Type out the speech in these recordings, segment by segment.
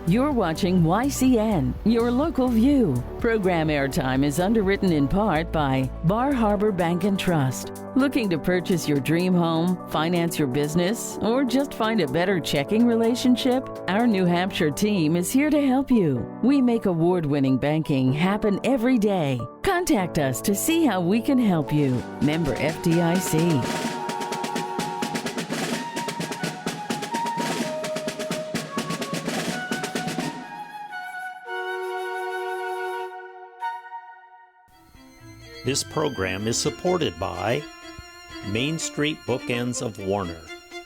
You're watching YCN, your local view. Program airtime is underwritten in part by Bar Harbor Bank and Trust. Looking to purchase your dream home, finance your business, or just find a better checking relationship? Our New Hampshire team is here to help you. We make award-winning banking happen every day. Contact us to see how we can help you. Member FDIC. This program is supported by Main Street Bookends of Warner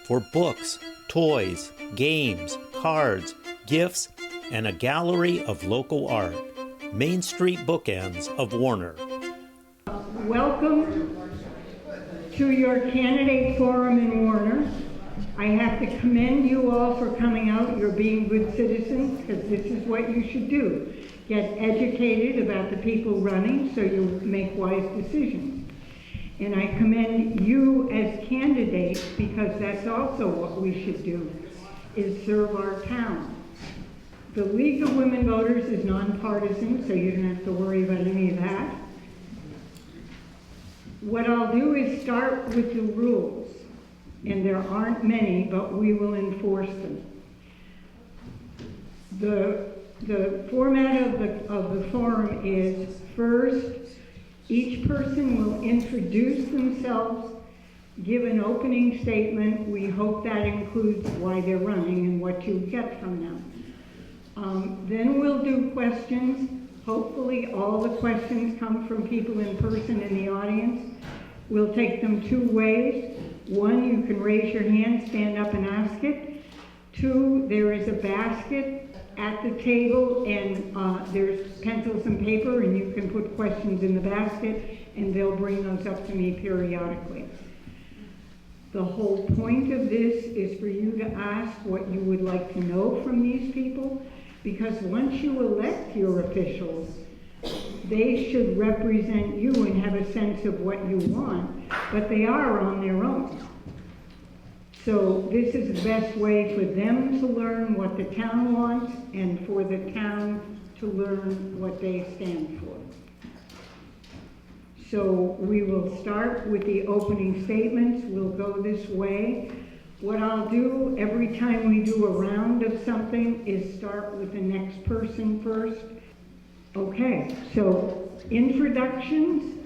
for books, toys, games, cards, gifts, and a gallery of local art. Main Street Bookends of Warner. Welcome to your candidate forum in Warner. I have to commend you all for coming out. You're being good citizens because this is what you should do. Get educated about the people running so you make wise decisions. And I commend you as candidates because that's also what we should do, is serve our town. The League of Women Voters is nonpartisan, so you don't have to worry about any of that. What I'll do is start with the rules, and there aren't many, but we will enforce them. The format of the forum is first, each person will introduce themselves, give an opening statement. We hope that includes why they're running and what you get from them. Then we'll do questions. Hopefully all the questions come from people in person in the audience. We'll take them two ways. One, you can raise your hand, stand up and ask it. Two, there is a basket at the table, and there's pencils and paper, and you can put questions in the basket, and they'll bring those up to me periodically. The whole point of this is for you to ask what you would like to know from these people, because once you elect your officials, they should represent you and have a sense of what you want, but they are on their own. So this is the best way for them to learn what the town wants and for the town to learn what they stand for. So we will start with the opening statements. We'll go this way. What I'll do every time we do a round of something is start with the next person first. Okay, so introductions.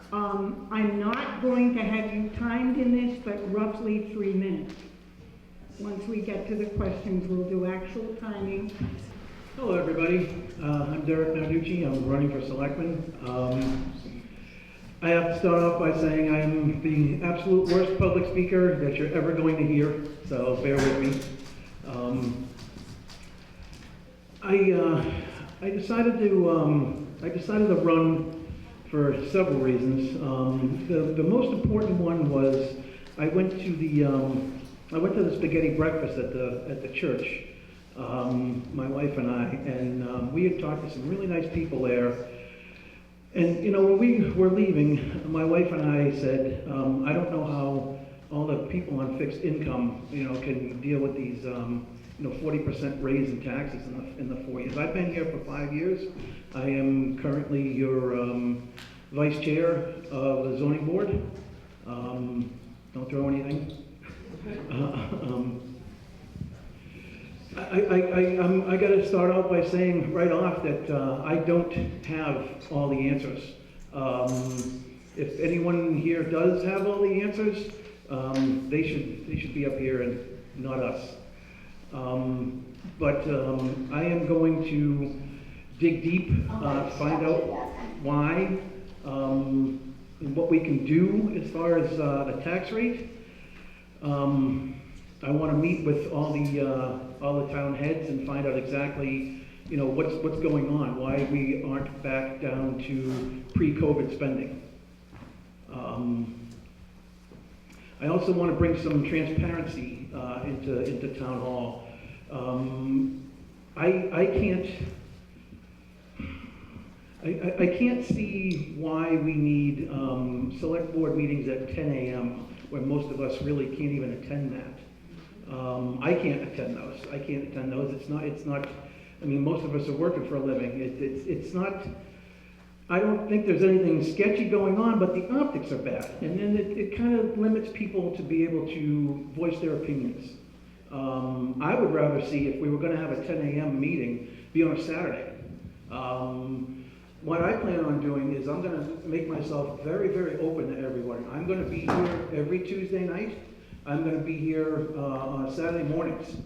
I'm not going to have you timed in this, but roughly 3 minutes. Once we get to the questions, we'll do actual timing. Hello, everybody. I'm Derek Narducci. I'm running for Selectman. I have to start off by saying I'm the absolute worst public speaker that you're ever going to hear, so bear with me. I decided to run for several reasons. The most important one was I went to the spaghetti breakfast at the church. My wife and I, and we had talked to some really nice people there. And you know, when we were leaving, my wife and I said, I don't know how all the people on fixed income, can deal with these, 40% raise in taxes in the 4 years. I've been here for 5 years. I am currently your vice chair of the zoning board. Don't throw anything. I got to start out by saying right off that I don't have all the answers. If anyone here does have all the answers, they should be up here and not us. But I am going to dig deep, find out why, and what we can do as far as the tax rate. I want to meet with all the town heads and find out exactly, what's going on, why we aren't back down to pre-COVID spending. I also want to bring some transparency into town hall. I can't see why we need select board meetings at 10 a.m. when most of us really can't even attend that. I can't attend those. It's I mean, most of us are working for a living. It's not, I don't think there's anything sketchy going on, but the optics are bad. And then it kind of limits people to be able to voice their opinions. I would rather see, if we were gonna have a 10 a.m. meeting, be on a Saturday. What I plan on doing is I'm gonna make myself very, very open to everyone. I'm gonna be here every Tuesday night. I'm gonna be here on Saturday mornings.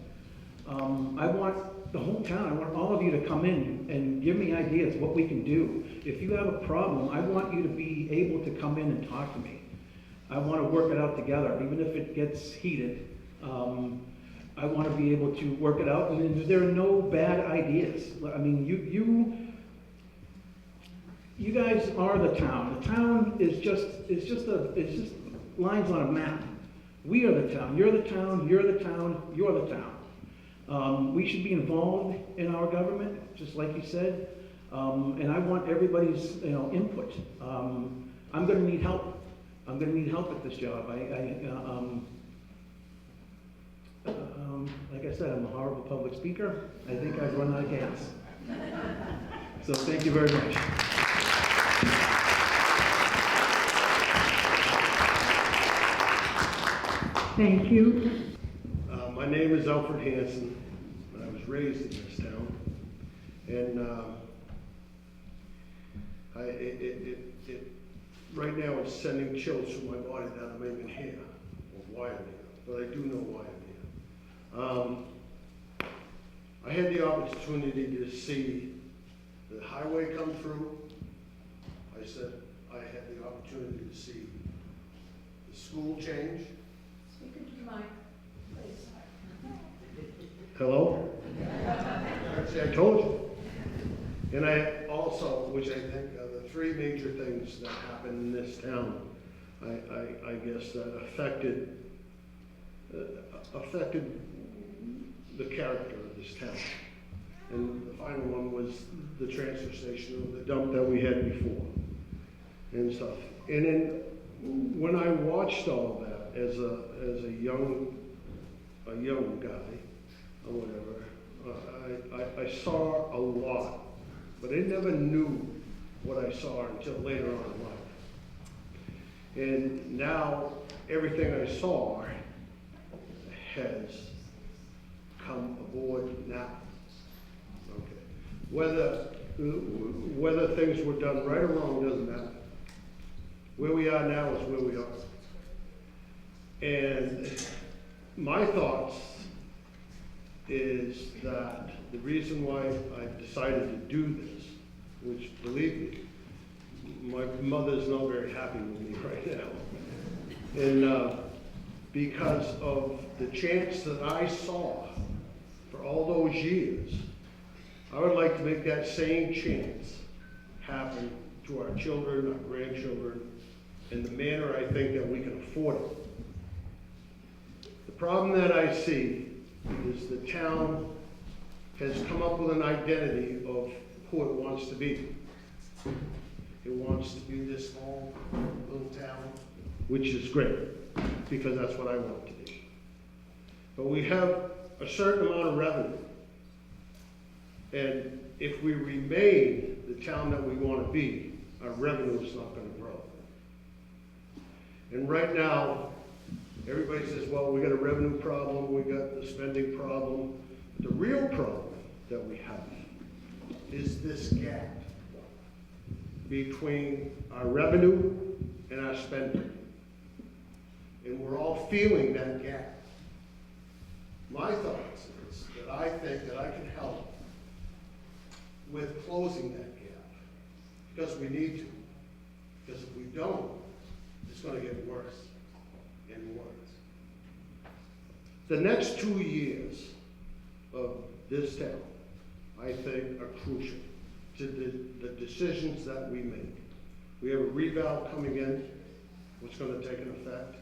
I want the whole town, I want all of you to come in and give me ideas, what we can do. If you have a problem, I want you to be able to come in and talk to me. I wanna work it out together, even if it gets heated. I want to be able to work it out, and there are no bad ideas. I mean, you guys are the town. The town is just lines on a map. We are the town. You're the town. You're the town. You're the town. We should be involved in our government, just like you said. And I want everybody's input. I'm going to need help. I'm going to need help at this job. Like I said, I'm a horrible public speaker. I think I've run out of gas. So thank you very much. Thank you. My name is Alfred Hansen. I was raised in this town. And right now it's sending chills through my body that I'm even here, or why I'm here. But I do know why I'm here. I had the opportunity to see the highway come through. I said I had the opportunity to see the school change. Speak into the mic, please. Hello? See, I told you. And I also, which I think are the three major things that happened in this town, I guess that affected the character of this town. And the final one was the transfer station, or the dump that we had before, and stuff. And then when I watched all that as a young guy, or whatever, I saw a lot, but I never knew what I saw until later on in life. And now everything I saw has come aboard now. Okay. Whether things were done right or wrong doesn't matter. Where we are now is where we are. And my thoughts is that the reason why I decided to do this, which, believe me, my mother's not very happy with me right now. And because of the chance that I saw for all those years, I would like to make that same chance happen to our children, our grandchildren, in the manner I think that we can afford it. The problem that I see is the town has come up with an identity of who it wants to be. It wants to be this small little town, which is great, because that's what I want it to be. But we have a certain amount of revenue. And if we remain the town that we want to be, our revenue is not going to grow. And right now, everybody says, well, we got a revenue problem, we got the spending problem. The real problem that we have is this gap between our revenue and our spending. And we're all feeling that gap. My thoughts is that I think that I can help with closing that gap, because we need to. Because if we don't, it's going to get worse and worse. The next 2 years of this town, I think, are crucial to the decisions that we make. We have a reval coming in, which is going to take an effect.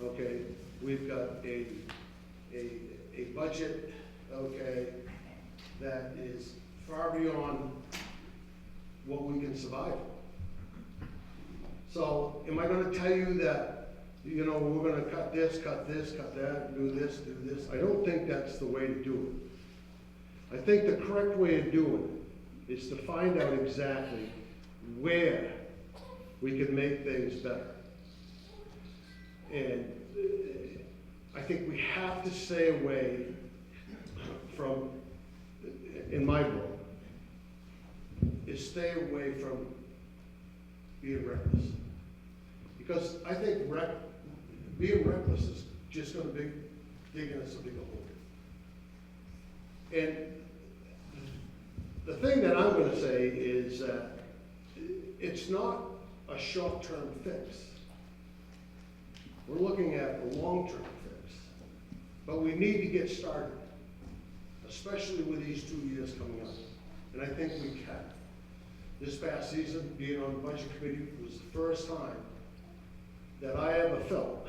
Okay, we've got a budget, okay, that is far beyond what we can survive on. So am I going to tell you that, we're going to cut this, cut that, do this? I don't think that's the way to do it. I think the correct way of doing it is to find out exactly where we can make things better. And I think we have to stay away from, in my book, is stay away from being reckless. Because I think being reckless is just going to be digging us a bigger hole. And the thing that I'm going to say is that it's not a short-term fix. We're looking at a long-term fix. But we need to get started, especially with these 2 years coming up. And I think we can. This past season, being on the budget committee, was the first time that I ever felt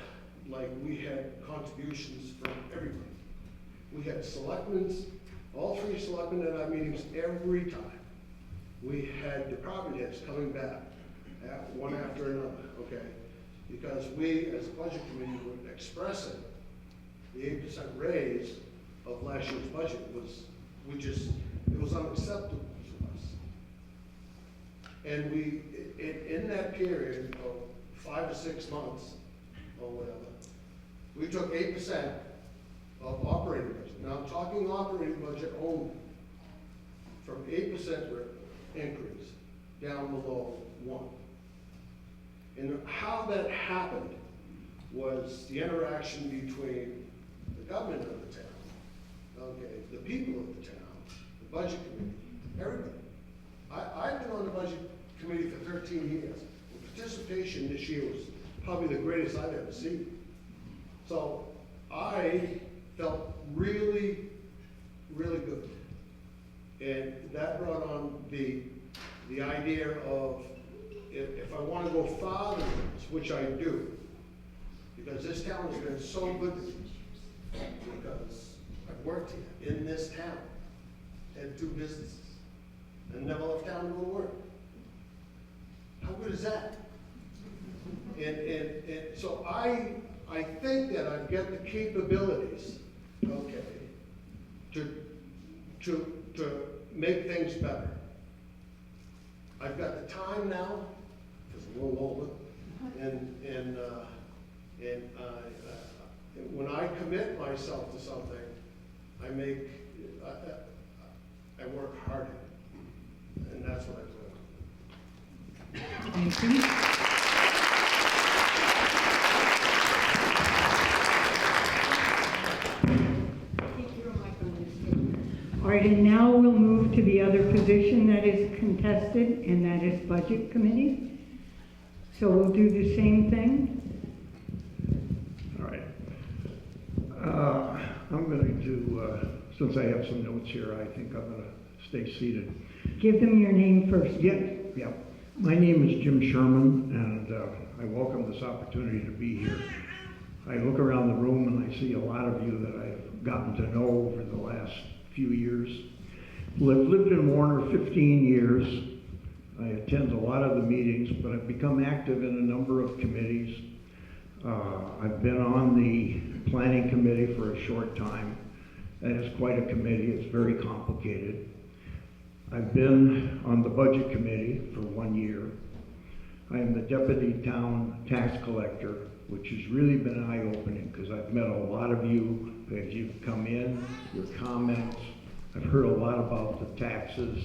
like we had contributions from everybody. We had selectmen's, all 3 selectmen at our meetings every time. We had department heads coming back, one after another, okay? Because we, as a budget committee, were expressing the 8% raise of last year's budget it was unacceptable to us. And we, in that period of 5 or 6 months, or whatever, we took 8% of operating budget. Now I'm talking operating budget only, from 8% increase down below 1. And how that happened was the interaction between the government of the town, okay, the people of the town, the budget committee, everybody. I've been on the budget committee for 13 years. The participation this year was probably the greatest I've ever seen. So I felt really, really good. And that brought on the idea of, if I want to go farther than this, which I do, because this town has been so good to me, because I've worked here in this town, had 2 businesses, and never left town to go to work. How good is that? And so I think that I've got the capabilities, okay, to make things better. I've got the time now, because I'm a little older, and when I commit myself to something, I work hard at it, and that's what I do. Thank you. All right, and now we'll move to the other position that is contested, and that is Budget Committee. So we'll do the same thing. All right. I'm going to, since I have some notes here, I think I'm going to stay seated. Give them your name first. Yeah. My name is Jim Sherman, and I welcome this opportunity to be here. I look around the room and I see a lot of you that I've gotten to know over the last few years. I've lived in Warner 15 years. I attend a lot of the meetings, but I've become active in a number of committees. I've been on the planning committee for a short time. That is quite a committee. It's very complicated. I've been on the budget committee for 1 year. I am the deputy town tax collector, which has really been eye-opening because I've met a lot of you as you've come in, your comments. I've heard a lot about the taxes,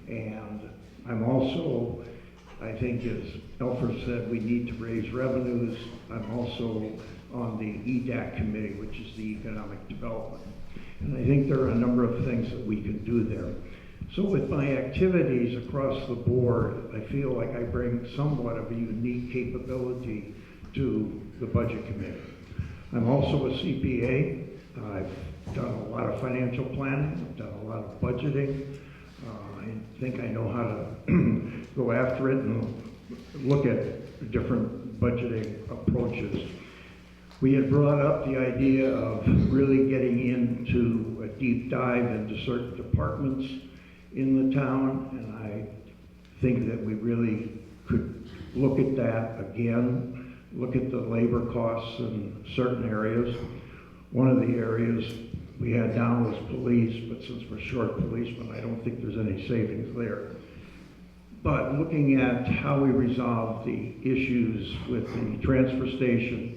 and I'm also, I think as Alfred said, we need to raise revenues. I'm also on the EDAC committee, which is the economic development. And I think there are a number of things that we can do there. So with my activities across the board, I feel like I bring somewhat of a unique capability to the budget committee. I'm also a CPA. I've done a lot of financial planning. I've done a lot of budgeting. I think I know how to go after it and look at different budgeting approaches. We had brought up the idea of really getting into a deep dive into certain departments in the town, and I think that we really could look at that again, look at the labor costs in certain areas. One of the areas we had down was police, but since we're short policemen, I don't think there's any savings there. But looking at how we resolve the issues with the transfer station,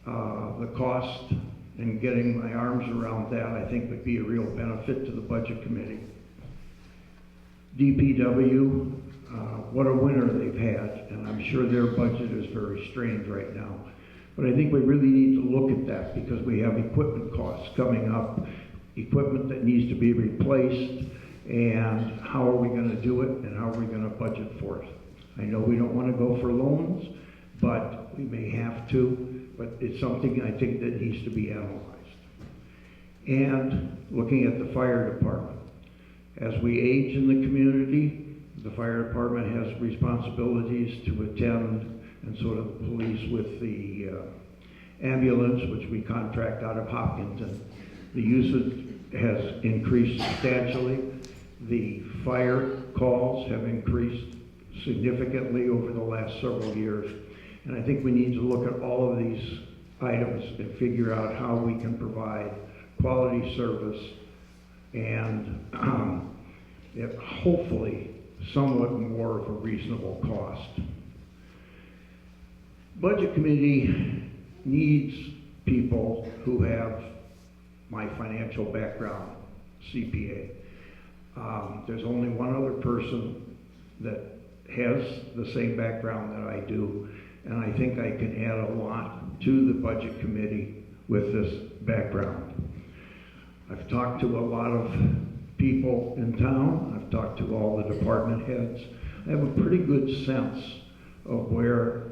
the cost, and getting my arms around that, I think would be a real benefit to the Budget Committee. DPW, what a winter they've had, and I'm sure their budget is very strained right now. But I think we really need to look at that because we have equipment costs coming up, equipment that needs to be replaced, and how are we going to do it, and how are we going to budget for it? I know we don't want to go for loans, but we may have to, but it's something I think that needs to be analyzed. And looking at the fire department. As we age in the community, the fire department has responsibilities to attend, and so do the police with the ambulance, which we contract out of Hopkinton. The usage has increased substantially. The fire calls have increased significantly over the last several years. And I think we need to look at all of these items and figure out how we can provide quality service and hopefully somewhat more of a reasonable cost. Budget Committee needs people who have my financial background, CPA. There's only one other person that has the same background that I do, and I think I can add a lot to the Budget Committee with this background. I've talked to a lot of people in town. I've talked to all the department heads. I have a pretty good sense of where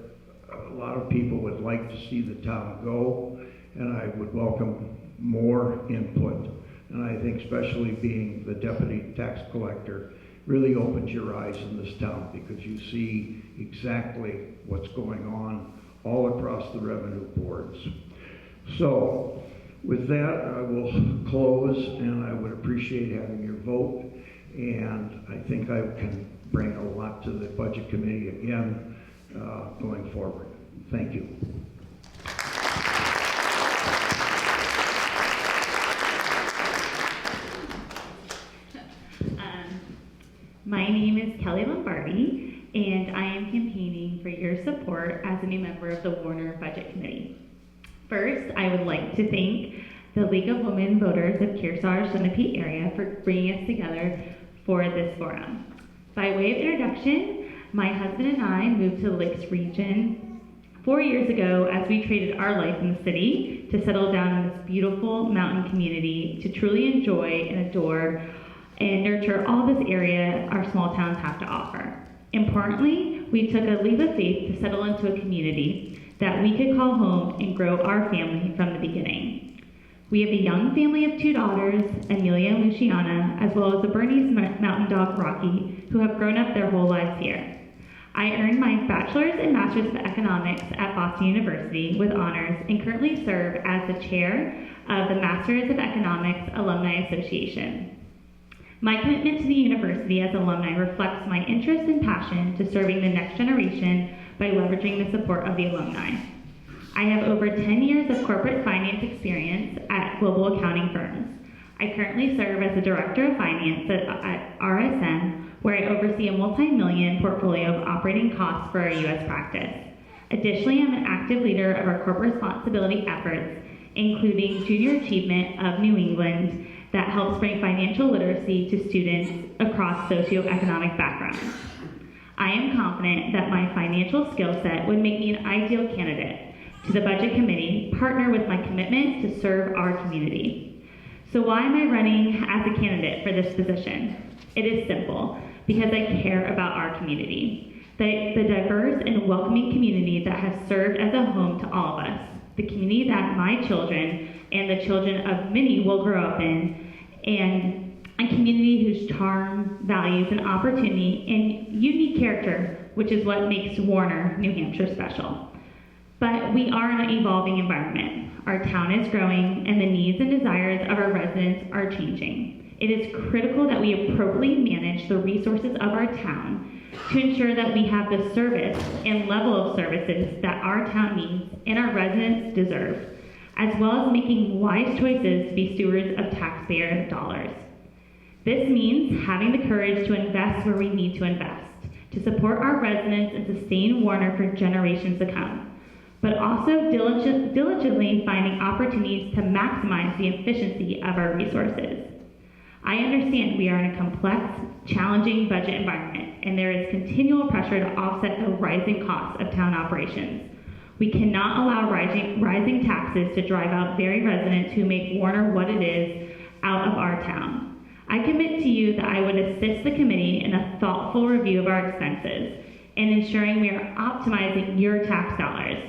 a lot of people would like to see the town go, and I would welcome more input. And I think especially being the deputy tax collector really opens your eyes in this town because you see exactly what's going on all across the revenue boards. So with that, I will close, and I would appreciate having your vote, and I think I can bring a lot to the Budget Committee again going forward. Thank you. My name is Kelly Lombardi, and I am campaigning for your support as a new member of the Warner Budget Committee. First, I would like to thank the League of Women Voters of Kearsarge Sunapee area for bringing us together for this forum. By way of introduction, my husband and I moved to the Lakes region 4 years ago as we traded our life in the city to settle down in this beautiful mountain community to truly enjoy and adore and nurture all this area our small towns have to offer. Importantly, we took a leap of faith to settle into a community that we could call home and grow our family from the beginning. We have a young family of 2 daughters, Amelia and Luciana, as well as a Bernese mountain dog, Rocky, who have grown up their whole lives here. I earned my bachelor's and master's of economics at Boston University with honors and currently serve as the chair of the Masters of Economics Alumni Association. My commitment to the university as alumni reflects my interest and passion to serving the next generation by leveraging the support of the alumni. I have over 10 years of corporate finance experience at global accounting firms. I currently serve as the Director of Finance at RSM, where I oversee a multi-million portfolio of operating costs for our U.S. practice. Additionally, I'm an active leader of our corporate responsibility efforts, including Junior Achievement of New England, that helps bring financial literacy to students across socioeconomic backgrounds. I am confident that my financial skill set would make me an ideal candidate to the Budget Committee, partner with my commitment to serve our community. So why am I running as a candidate for this position? It is simple, because I care about our community, the diverse and welcoming community that has served as a home to all of us, the community that my children and the children of many will grow up in, and a community whose charm, values, and opportunity and unique character, which is what makes Warner, New Hampshire special. But we are in an evolving environment. Our town is growing, and the needs and desires of our residents are changing. It is critical that we appropriately manage the resources of our town to ensure that we have the service and level of services that our town needs and our residents deserve. as well as making wise choices to be stewards of taxpayer dollars. This means having the courage to invest where we need to invest, to support our residents and sustain Warner for generations to come, but also diligently finding opportunities to maximize the efficiency of our resources. I understand we are in a complex, challenging budget environment, and there is continual pressure to offset the rising costs of town operations. We cannot allow rising taxes to drive out very residents who make Warner what it is out of our town. I commit to you that I would assist the committee in a thoughtful review of our expenses and ensuring we are optimizing your tax dollars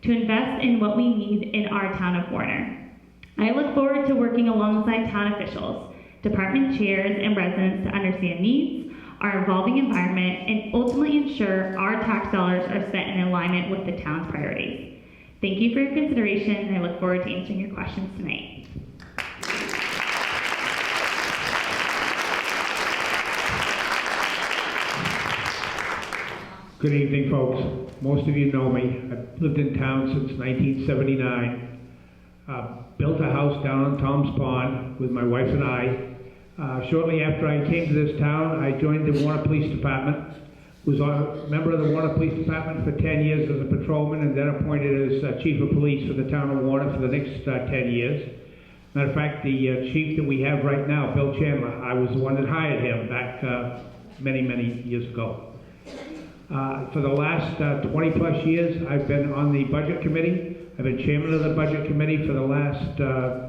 to invest in what we need in our town of Warner. I look forward to working alongside town officials, department chairs, and residents to understand needs, our evolving environment, and ultimately ensure our tax dollars are spent in alignment with the town's priorities. Thank you for your consideration, and I look forward to answering your questions tonight. Good evening, folks. Most of you know me. I've lived in town since 1979. Built a house down on Tom's Pond with my wife and I. Shortly after I came to this town, I joined the Warner Police Department. Was a member of the Warner Police Department for 10 years as a patrolman, and then appointed as Chief of Police for the town of Warner for the next 10 years. Matter of fact, the chief that we have right now, Bill Chandler, I was the one that hired him back many, many years ago. For the last 20 plus years, I've been on the Budget Committee. I've been chairman of the Budget Committee for the last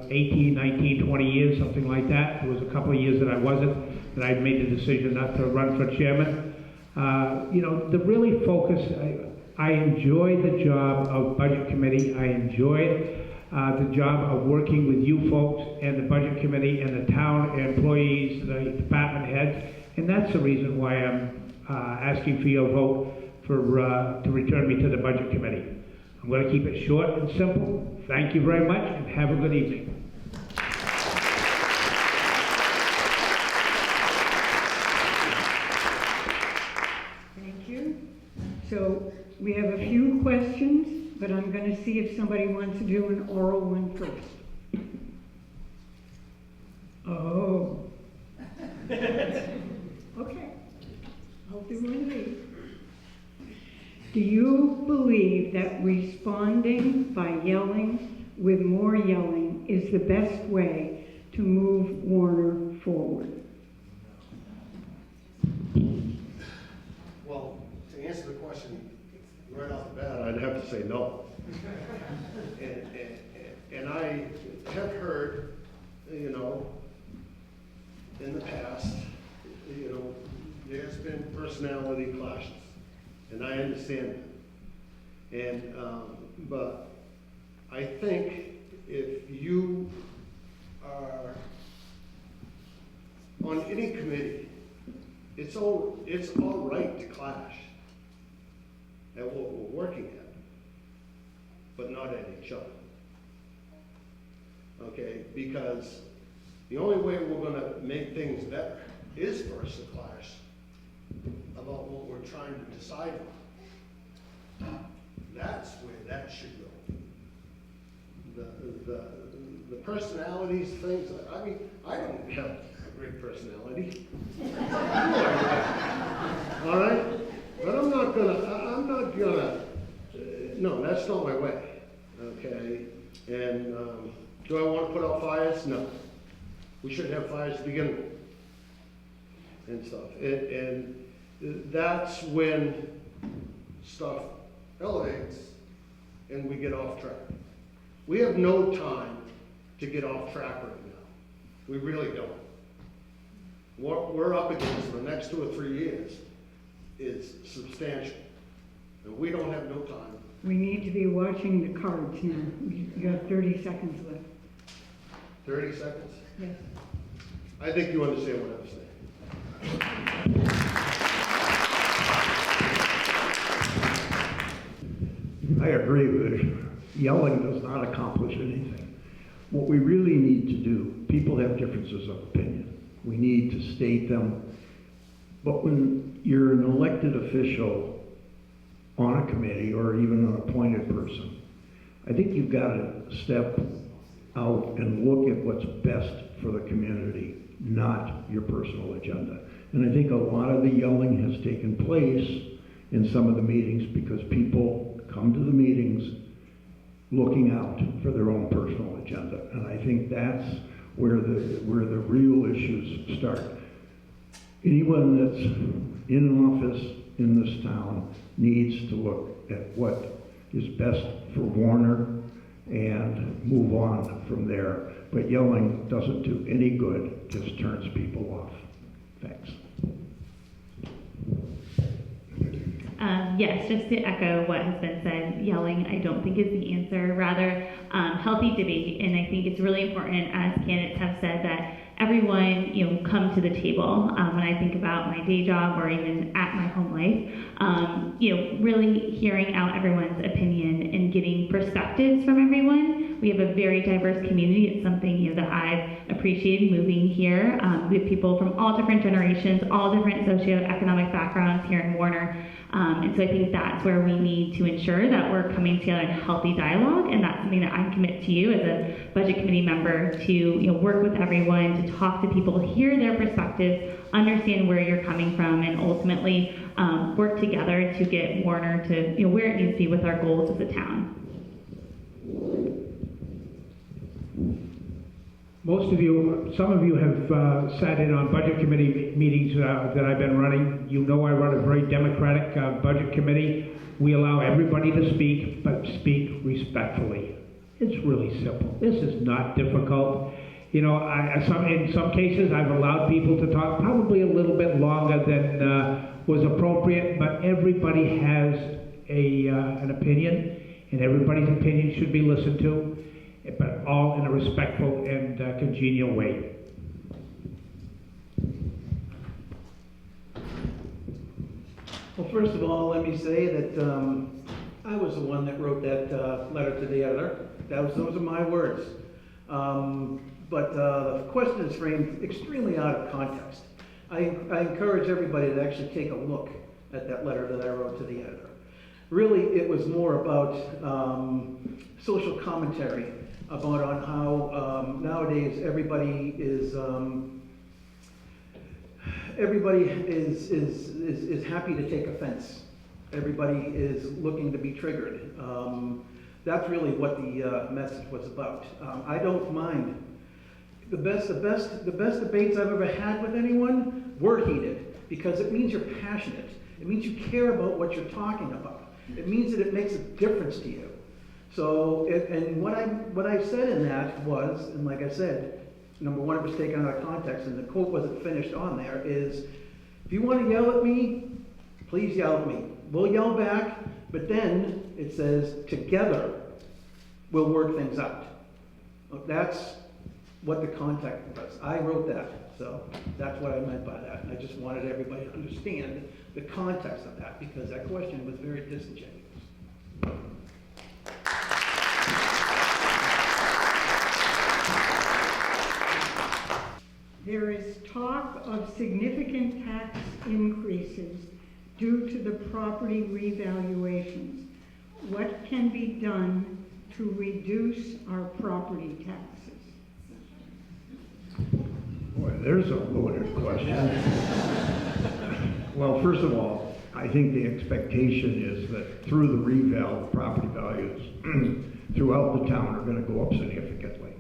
18, 19, 20 years, something like that. There was a couple of years that I wasn't, that I made the decision not to run for chairman. You know, the really focus, I enjoy the job of Budget Committee. I enjoy the job of working with you folks and the Budget Committee and the town employees, the department heads, and that's the reason why I'm asking for your vote for to return me to the Budget Committee. I'm going to keep it short and simple. Thank you very much, and have a good evening. Thank you. So we have a few questions, but I'm going to see if somebody wants to do an oral one first. Oh. Okay. I'll do one of these. Do you believe that responding by yelling with more yelling is the best way to move Warner forward? Well, to answer the question right off the bat, I'd have to say no. And I have heard, you know, in the past, you know, there's been personality clashes, and I understand that. And but I think if you are on any committee, it's all right to clash at what we're working at, but not at each other. Okay, because the only way we're going to make things better is for us to clash about what we're trying to decide on. That's where that should go. The personalities, things. I mean, I don't have a great personality. All right, but I'm not gonna. No, that's not my way. Okay, and do I want to put out fires? No. We shouldn't have fires to begin with, and stuff. And that's when stuff elevates and we get off track. We have no time to get off track right now. We really don't. What we're up against for the next 2 or 3 years is substantial, and we don't have no time. We need to be watching the cards now. You have 30 seconds left. 30 seconds? Yes. I think you understand what I'm saying. I agree with it. Yelling does not accomplish anything. What we really need to do, people have differences of opinion. We need to state them. But when you're an elected official on a committee or even an appointed person, I think you've got to step out and look at what's best for the community, not your personal agenda. And I think a lot of the yelling has taken place in some of the meetings because people come to the meetings looking out for their own personal agenda. And I think that's where the real issues start. Anyone that's in office in this town needs to look at what is best for Warner and move on from there. But yelling doesn't do any good, just turns people off. Thanks. Yes, just to echo what has been said, yelling I don't think is the answer, rather healthy debate, and I think it's really important, as candidates have said, that everyone, come to the table. When I think about my day job or even at my home life, really hearing out everyone's opinion and getting perspectives from everyone. We have a very diverse community. It's something that I've appreciated moving here. We have people from all different generations, all different socioeconomic backgrounds here in Warner. And so I think that's where we need to ensure that we're coming together in healthy dialogue, and that's something that I'm committed to you as a budget committee member to work with everyone, to talk to people, hear their perspectives, understand where you're coming from, and ultimately work together to get Warner to where it needs to be with our goals as a town. Some of you have sat in on budget committee meetings that I've been running. You know I run a very democratic budget committee. We allow everybody to speak, but speak respectfully. It's really simple. This is not difficult. In some cases I've allowed people to talk probably a little bit longer than was appropriate, but everybody has an opinion, and everybody's opinion should be listened to, but all in a respectful and congenial way. Well, first of all, let me say that I was the one that wrote that letter to the editor. Those are my words. But the question is framed extremely out of context. I encourage everybody to actually take a look at that letter that I wrote to the editor. Really, it was more about social commentary about on how nowadays everybody is happy to take offense. Everybody is looking to be triggered. That's really what the message was about. I don't mind. The best debates I've ever had with anyone were heated, because it means you're passionate. It means you care about what you're talking about. It means that it makes a difference to you. So, and what I said in that was, and like I said, number one, it was taken out of context, and the quote wasn't finished on there, is, if you want to yell at me, please yell at me. We'll yell back, but then it says, together, we'll work things out. That's what the context was. I wrote that, so that's what I meant by that. I just wanted everybody to understand the context of that, because that question was very disingenuous. There is talk of significant tax increases due to the property revaluations. What can be done to reduce our property taxes? Boy, there's a loaded question. Well, first of all, I think the expectation is that through the reval, property values throughout the town are going to go up significantly.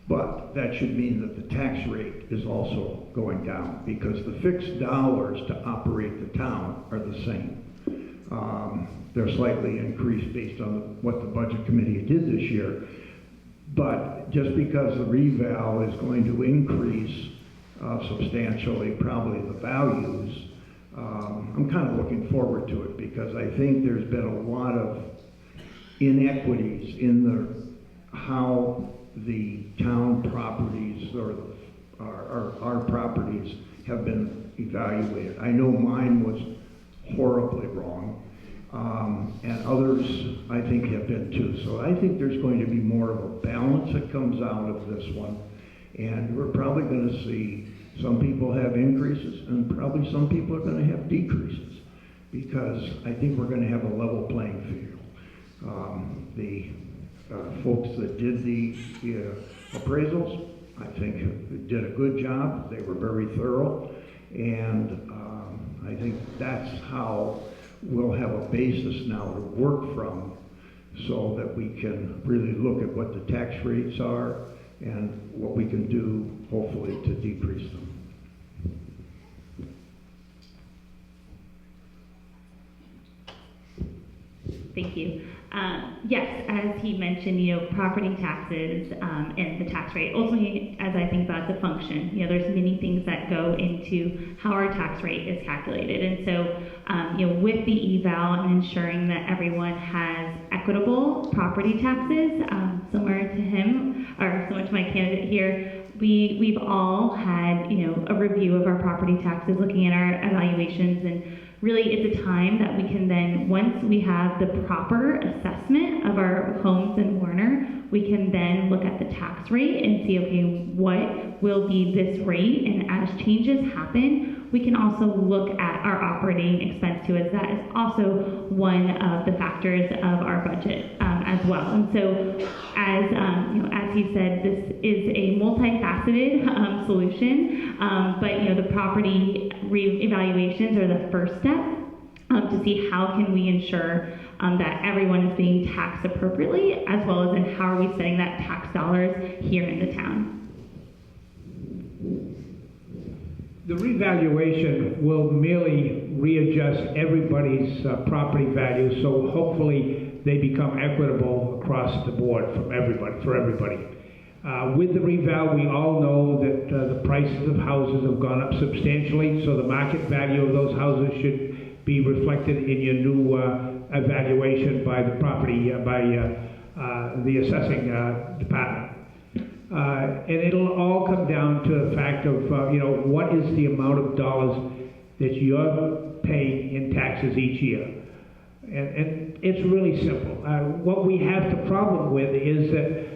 But that should mean that the tax rate is also going down, because the fixed dollars to operate the town are the same. They're slightly increased based on what the budget committee did this year. But just because the reval is going to increase substantially, probably the values, I'm kind of looking forward to it, because I think there's been a lot of inequities in how the town properties or our properties have been evaluated. I know mine was horribly wrong, and others I think have been too. So I think there's going to be more of a balance that comes out of this one, and we're probably going to see some people have increases and probably some people are going to have decreases, because I think we're going to have a level playing field. folks that did the appraisals, I think, did a good job. They were very thorough, and I think that's how we'll have a basis now to work from, so that we can really look at what the tax rates are and what we can do, hopefully, to decrease them. Thank you. Yes, as he mentioned, property taxes and the tax rate. Ultimately, as I think about the function, there's many things that go into how our tax rate is calculated. And so, with the eval and ensuring that everyone has equitable property taxes, similar to him, or similar to my candidate here, we've all had, a review of our property taxes, looking at our evaluations, and really it's a time that we can then, once we have the proper assessment of our homes in Warner, we can then look at the tax rate and see, okay, what will be this rate? And as changes happen, we can also look at our operating expense too, as that is also one of the factors of our budget as well. And so, as he said, this is a multifaceted solution, but the property evaluations are the first step to see how can we ensure that everyone is being taxed appropriately, as well as in how are we spending that tax dollars here in the town. The revaluation will merely readjust everybody's property values, so hopefully they become equitable across the board for everybody. With the reval, we all know that the prices of houses have gone up substantially, so the market value of those houses should be reflected in your new evaluation by the property, by the assessing department. And it'll all come down to the fact of, what is the amount of dollars that you're paying in taxes each year. And it's really simple. What we have the problem with is that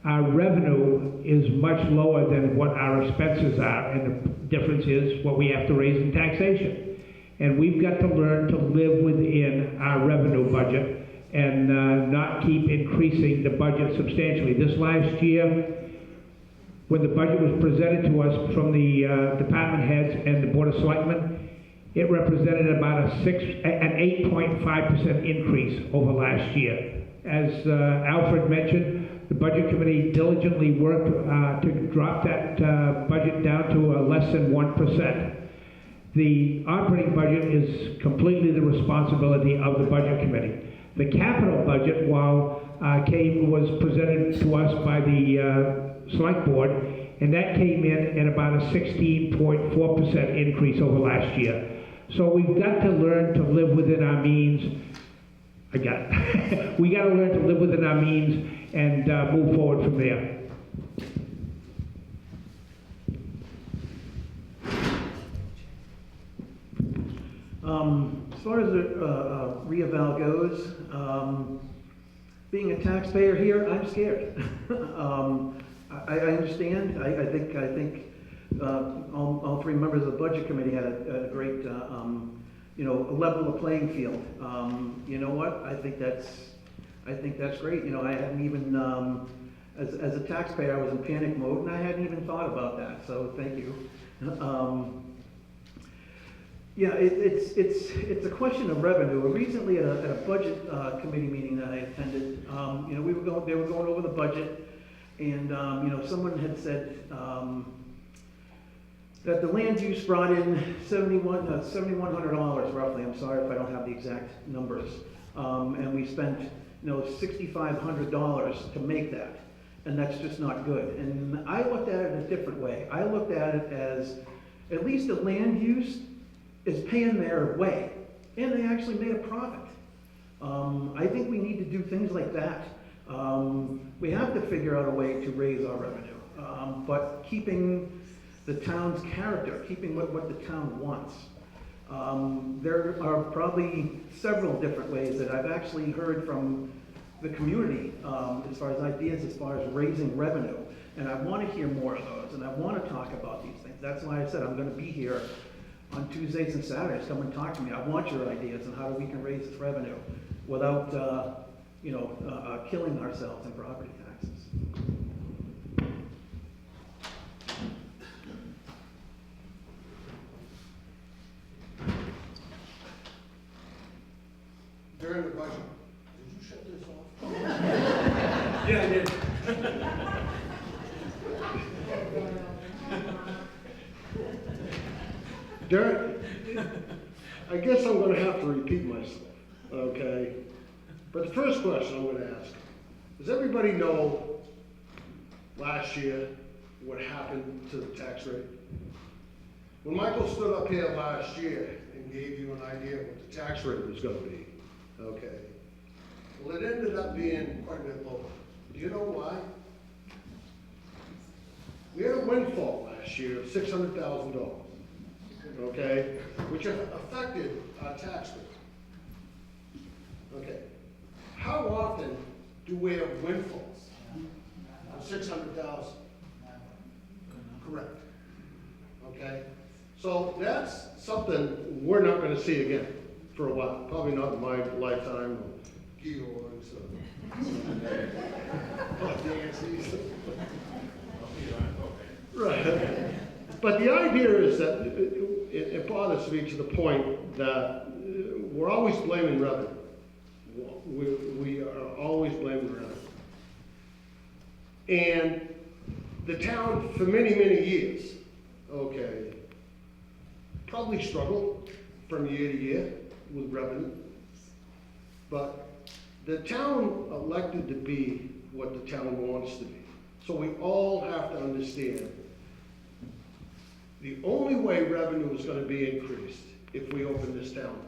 our revenue is much lower than what our expenses are, and the difference is what we have to raise in taxation. And we've got to learn to live within our revenue budget and not keep increasing the budget substantially. This last year, when the budget was presented to us from the department heads and the Board of Selectmen, it represented about an 8.5% increase over last year. As Alfred mentioned, the Budget Committee diligently worked to drop that budget down to less than 1%. The operating budget is completely the responsibility of the Budget Committee. The capital budget, while was presented to us by the Select Board, and that came in at about a 16.4% increase over last year. So we've got to learn to live within our means. We got to learn to live within our means and move forward from there. As far as the reeval goes, being a taxpayer here, I'm scared. I understand. I think all three members of the Budget Committee had a great, a level of playing field. You know what? I think that's great. I hadn't even, as a taxpayer, I was in panic mode, and I hadn't even thought about that. So thank you. Yeah, it's a question of revenue. Recently, at a budget committee meeting that I attended, they were going over the budget, and someone had said that the land use brought in $7,100 roughly. I'm sorry if I don't have the exact numbers, and we spent $6,500 to make that, and that's just not good. And I looked at it in a different way. I looked at it as at least the land use is paying their way, and they actually made a profit. I think we need to do things like that. We have to figure out a way to raise our revenue, but keeping the town's character, keeping what the town wants. There are probably several different ways that I've actually heard from the community as far as ideas, as far as raising revenue, and I want to hear more of those, and I want to talk about these things. That's why I said I'm going to be here on Tuesdays and Saturdays. Come and talk to me. I want your ideas on how we can raise this revenue without killing ourselves in property taxes. During the budget, did you shut this off? Yeah, I did. I guess I'm going to have to repeat myself, okay? But the first question I'm going to ask, does everybody know last year what happened to the tax rate? When Michael stood up here last year and gave you an idea of what the tax rate was going to be, okay? Well, it ended up being quite a bit lower. Do you know why? We had a windfall last year of $600,000, okay, which affected our tax rate. Okay, how often do we have windfalls of $600,000? Correct. Okay, so that's something we're not going to see again for a while. Probably not in my lifetime. Georg's, Nancy's. Right. But the idea is that it bothers me to the point that we're always blaming revenue. We are always blaming revenue. And the town, for many, many years, okay, probably struggled from year to year with revenue. But the town elected to be what the town wants to be. So we all have to understand the only way revenue is going to be increased if we open this town.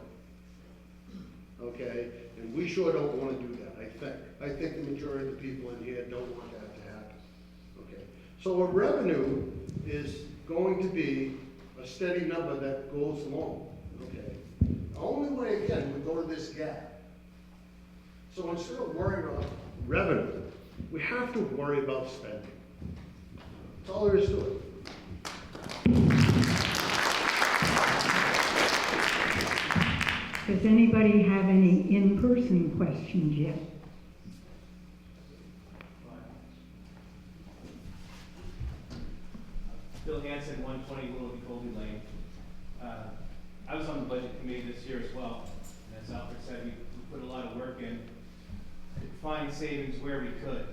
Okay? And we sure don't want to do that, I think. I think the majority of the people in here don't want that to happen. Okay? So a revenue is going to be a steady number that goes along. Okay? The only way, again, we go to this gap. So instead of worrying about revenue, we have to worry about spending. That's all there is to it. Does anybody have any in-person questions yet? Bill Hanson, 120 Willoughby Colby Lane. I was on the budget committee this year as well, and as Alfred said, we put a lot of work in to find savings where we could.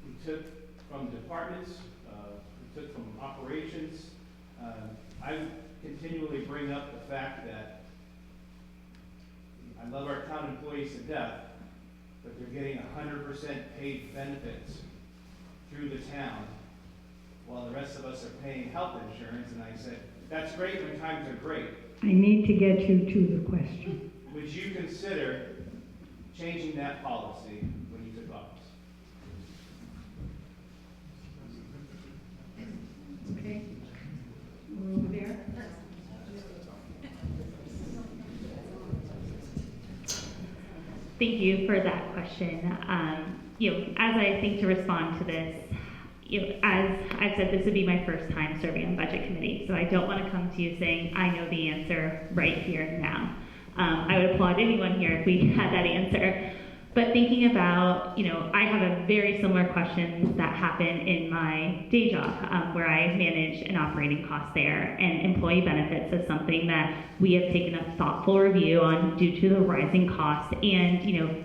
We took from departments, we took from operations. I continually bring up the fact that I love our town employees to death, but they're getting 100% paid benefits through the town, while the rest of us are paying health insurance. And I said, that's great when times are great. I need to get you to the question. Would you consider changing that policy when you took office? Okay. We're over there. Thank you for that question. As I think to respond to this, as I've said, this would be my first time serving on budget committee, so I don't want to come to you saying I know the answer right here and now. I would applaud anyone here if we had that answer. But thinking about, I have a very similar question that happen in my day job, where I manage an operating cost there, and employee benefits is something that we have taken a thoughtful review on due to the rising costs and,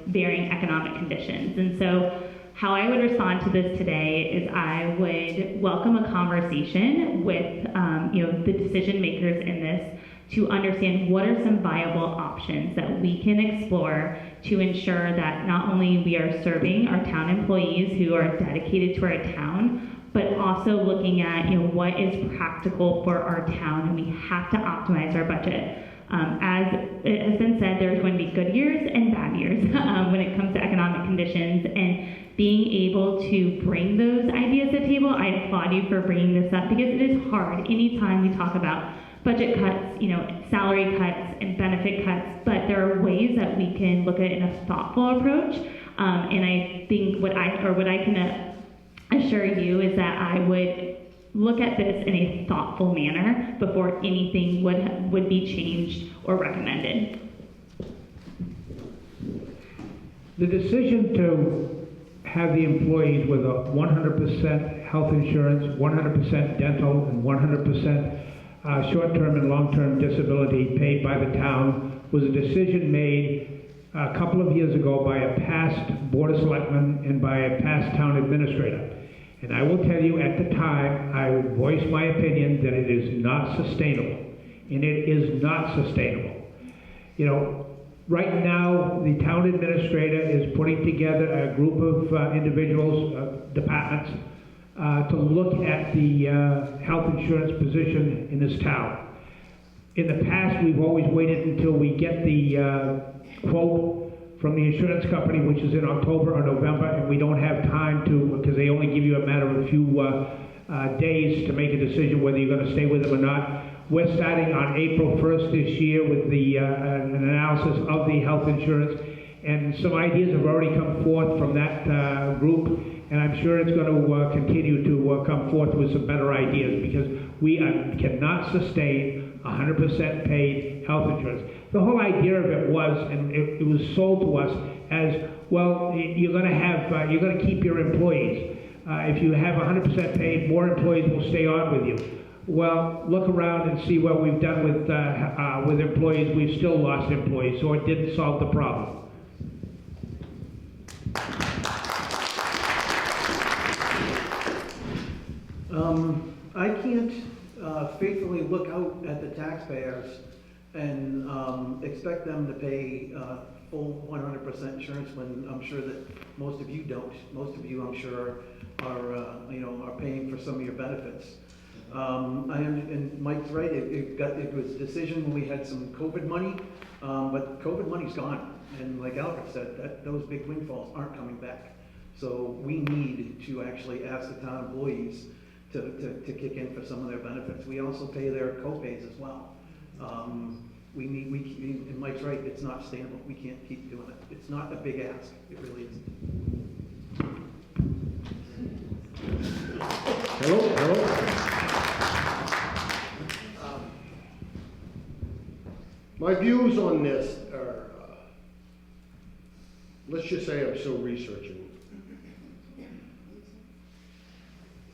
varying economic conditions. And so how I would respond to this today is I would welcome a conversation with, the decision makers in this to understand what are some viable options that we can explore to ensure that not only we are serving our town employees who are dedicated to our town, but also looking at what is practical for our town, and we have to optimize our budget. As it has been said, there's going to be good years and bad years when it comes to economic conditions, and being able to bring those ideas to the table, I applaud you for bringing this up, because it is hard anytime we talk about budget cuts, salary cuts and benefit cuts, but there are ways that we can look at it in a thoughtful approach. And I think what I can assure you is that I would look at this in a thoughtful manner before anything would be changed or recommended. The decision to have the employees with a 100% health insurance, 100% dental, and 100% short-term and long-term disability paid by the town was a decision made a couple of years ago by a past Board of Selectmen and by a past town administrator. And I will tell you, at the time, I voiced my opinion that it is not sustainable. And it is not sustainable. You know, right now, the town administrator is putting together a group of individuals, departments, to look at the health insurance position in this town. In the past, we've always waited until we get the quote from the insurance company, which is in October or November, and we don't have time to, because they only give you a matter of a few days to make a decision whether you're going to stay with them or not. We're starting on April 1st this year with the an analysis of the health insurance, and some ideas have already come forth from that group, and I'm sure it's going to continue to come forth with some better ideas, because we cannot sustain 100% paid health insurance. The whole idea of it was, and it was sold to us as, well, you're going to keep your employees. If you have 100% paid, more employees will stay on with you. Well, look around and see what we've done with employees. We've still lost employees, so it didn't solve the problem. I can't faithfully look out at the taxpayers and expect them to pay full 100% insurance when I'm sure that most of you don't. Most of you, I'm sure, are paying for some of your benefits. And Mike's right. It was a decision when we had some COVID money, but COVID money's gone. And like Albert said, those big windfalls aren't coming back. So we need to actually ask the town employees to kick in for some of their benefits. We also pay their co-pays as well. And Mike's right, it's not sustainable. We can't keep doing it. It's not a big ask. It really isn't. Hello? My views on this are, let's just say I'm still researching.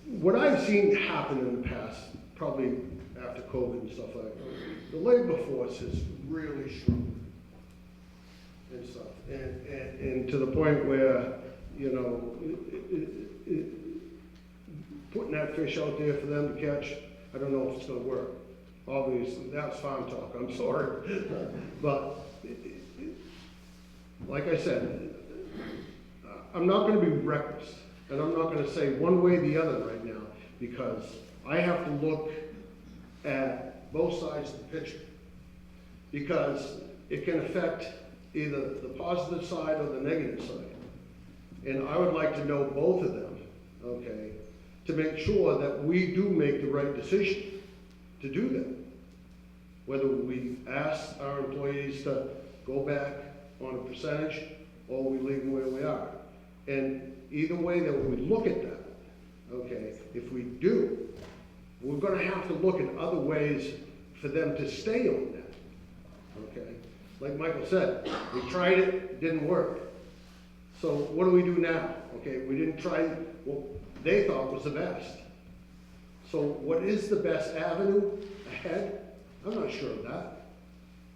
What I've seen happen in the past, probably after COVID and stuff like that, the labor force has really shrunk and stuff. And to the point where, putting that fish out there for them to catch, I don't know if it's going to work. Obviously, that's farm talk, I'm sorry. But, like I said, I'm not going to be reckless, and I'm not going to say one way or the other right now, because I have to look at both sides of the picture, because it can affect either the positive side or the negative side. And I would like to know both of them, okay, to make sure that we do make the right decision to do that. Whether we ask our employees to go back on a percentage or we leave them where we are. And either way that we look at that, okay, if we do, we're gonna have to look at other ways for them to stay on that, okay? Like Michael said, we tried it, it didn't work. So what do we do now? Okay, we didn't try what they thought was the best. So what is the best avenue ahead? I'm not sure of that.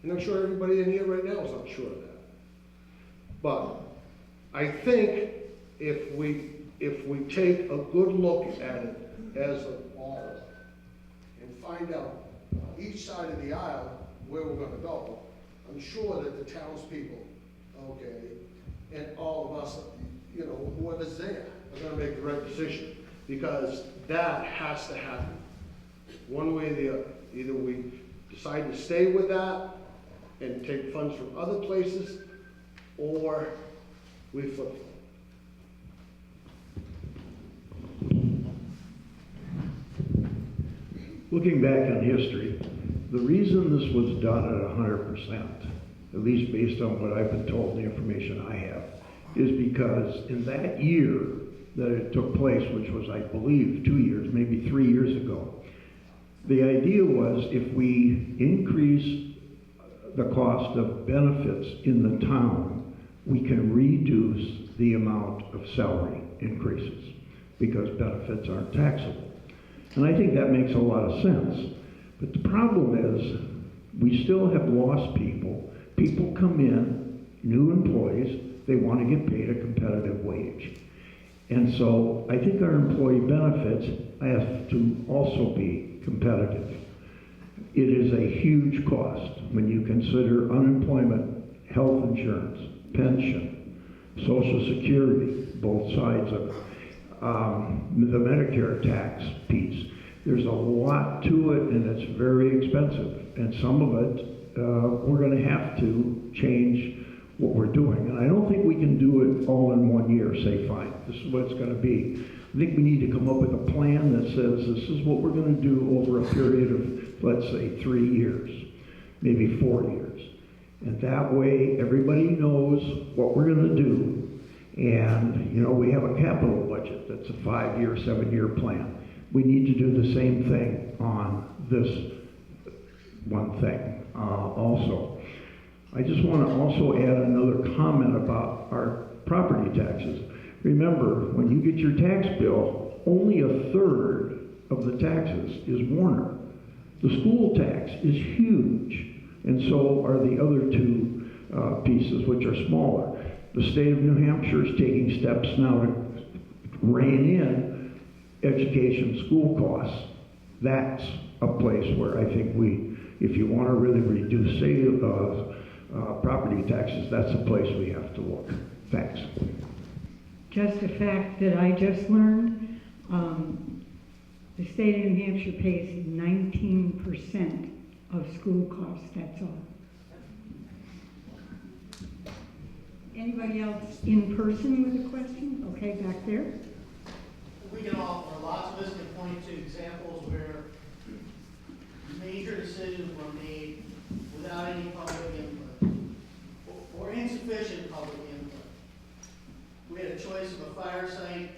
And I'm sure everybody in here right now is not sure of that. But I think if we take a good look at it as a all and find out each side of the aisle where we're gonna go, I'm sure that the townspeople, okay, and all of us, whoever's there, are gonna make the right decision. Because that has to happen. One way or the other. Either we decide to stay with that and take funds from other places, or we flip them. Looking back on history, the reason this was done at 100%, at least based on what I've been told and the information I have, is because in that year that it took place, which was, I believe, 2 years, maybe 3 years ago, the idea was if we increase the cost of benefits in the town, we can reduce the amount of salary increases because benefits aren't taxable. And I think that makes a lot of sense. But the problem is we still have lost people. People come in, new employees, they want to get paid a competitive wage. And so I think our employee benefits have to also be competitive. It is a huge cost when you consider unemployment, health insurance, pension, Social Security, both sides of it, the Medicare tax piece. There's a lot to it, and it's very expensive. And some of it, we're going to have to change what we're doing. And I don't think we can do it all in 1 year, say, fine, this is what it's going to be. I think we need to come up with a plan that says this is what we're going to do over a period of, let's say, 3 years, maybe 4 years. And that way, everybody knows what we're going to do. And, you know, we have a capital budget that's a 5-year, 7-year plan. We need to do the same thing on this one thing also. I just want to also add another comment about our property taxes. Remember, when you get your tax bill, only 1/3 of the taxes is Warner. The school tax is huge, and so are the other two pieces, which are smaller. The state of New Hampshire is taking steps now to rein in education school costs. That's a place where I think if you want to really reduce property taxes, that's a place we have to look. Thanks. Just a fact that I just learned, the state of New Hampshire pays 19% of school costs, that's all. Anybody else in person with a question? Okay, back there. We can offer, lots of us can point to examples where major decisions were made without any public input or insufficient public input. We had a choice of a fire site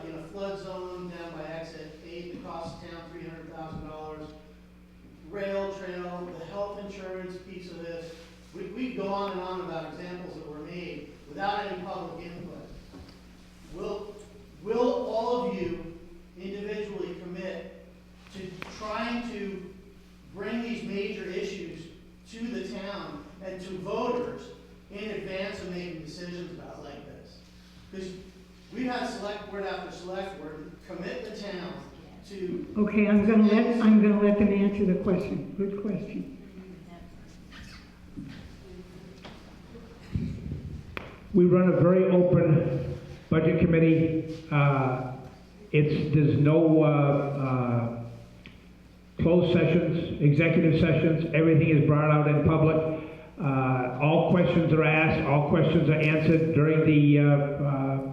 in a flood zone down by exit 8 that cost the town $300,000. Rail trail, the health insurance piece of this. We go on and on about examples that were made without any public input. Will all of you individually commit to trying to bring these major issues to the town and to voters in advance of making decisions about like this? Because we've had select board after select board commit the town to. Okay, I'm gonna let them answer the question. Good question. We run a very open budget committee. There's no closed sessions, executive sessions. Everything is brought out in public. All questions are asked. All questions are answered during the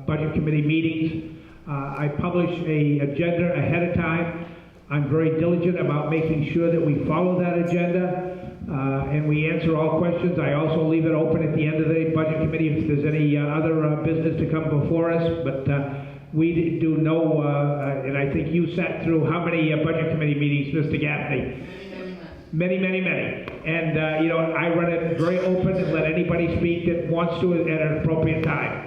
budget committee meetings. I publish an agenda ahead of time. I'm very diligent about making sure that we follow that agenda. And we answer all questions. I also leave it open at the end of the budget committee if there's any other business to come before us. But we do know, and I think you sat through how many budget committee meetings, Mr. Gaffney? Many. And I run it very open and let anybody speak that wants to at an appropriate time.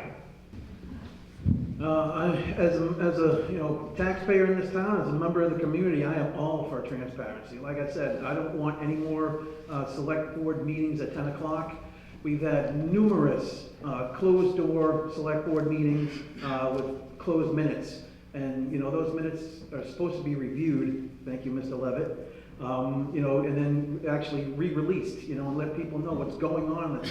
As a taxpayer in this town, as a member of the community, I am all for transparency. Like I said, I don't want any more select board meetings at 10 o'clock. We've had numerous closed door select board meetings with closed minutes. And those minutes are supposed to be reviewed. Thank you, Mr. Levitt. And then actually re-released, and let people know what's going on in the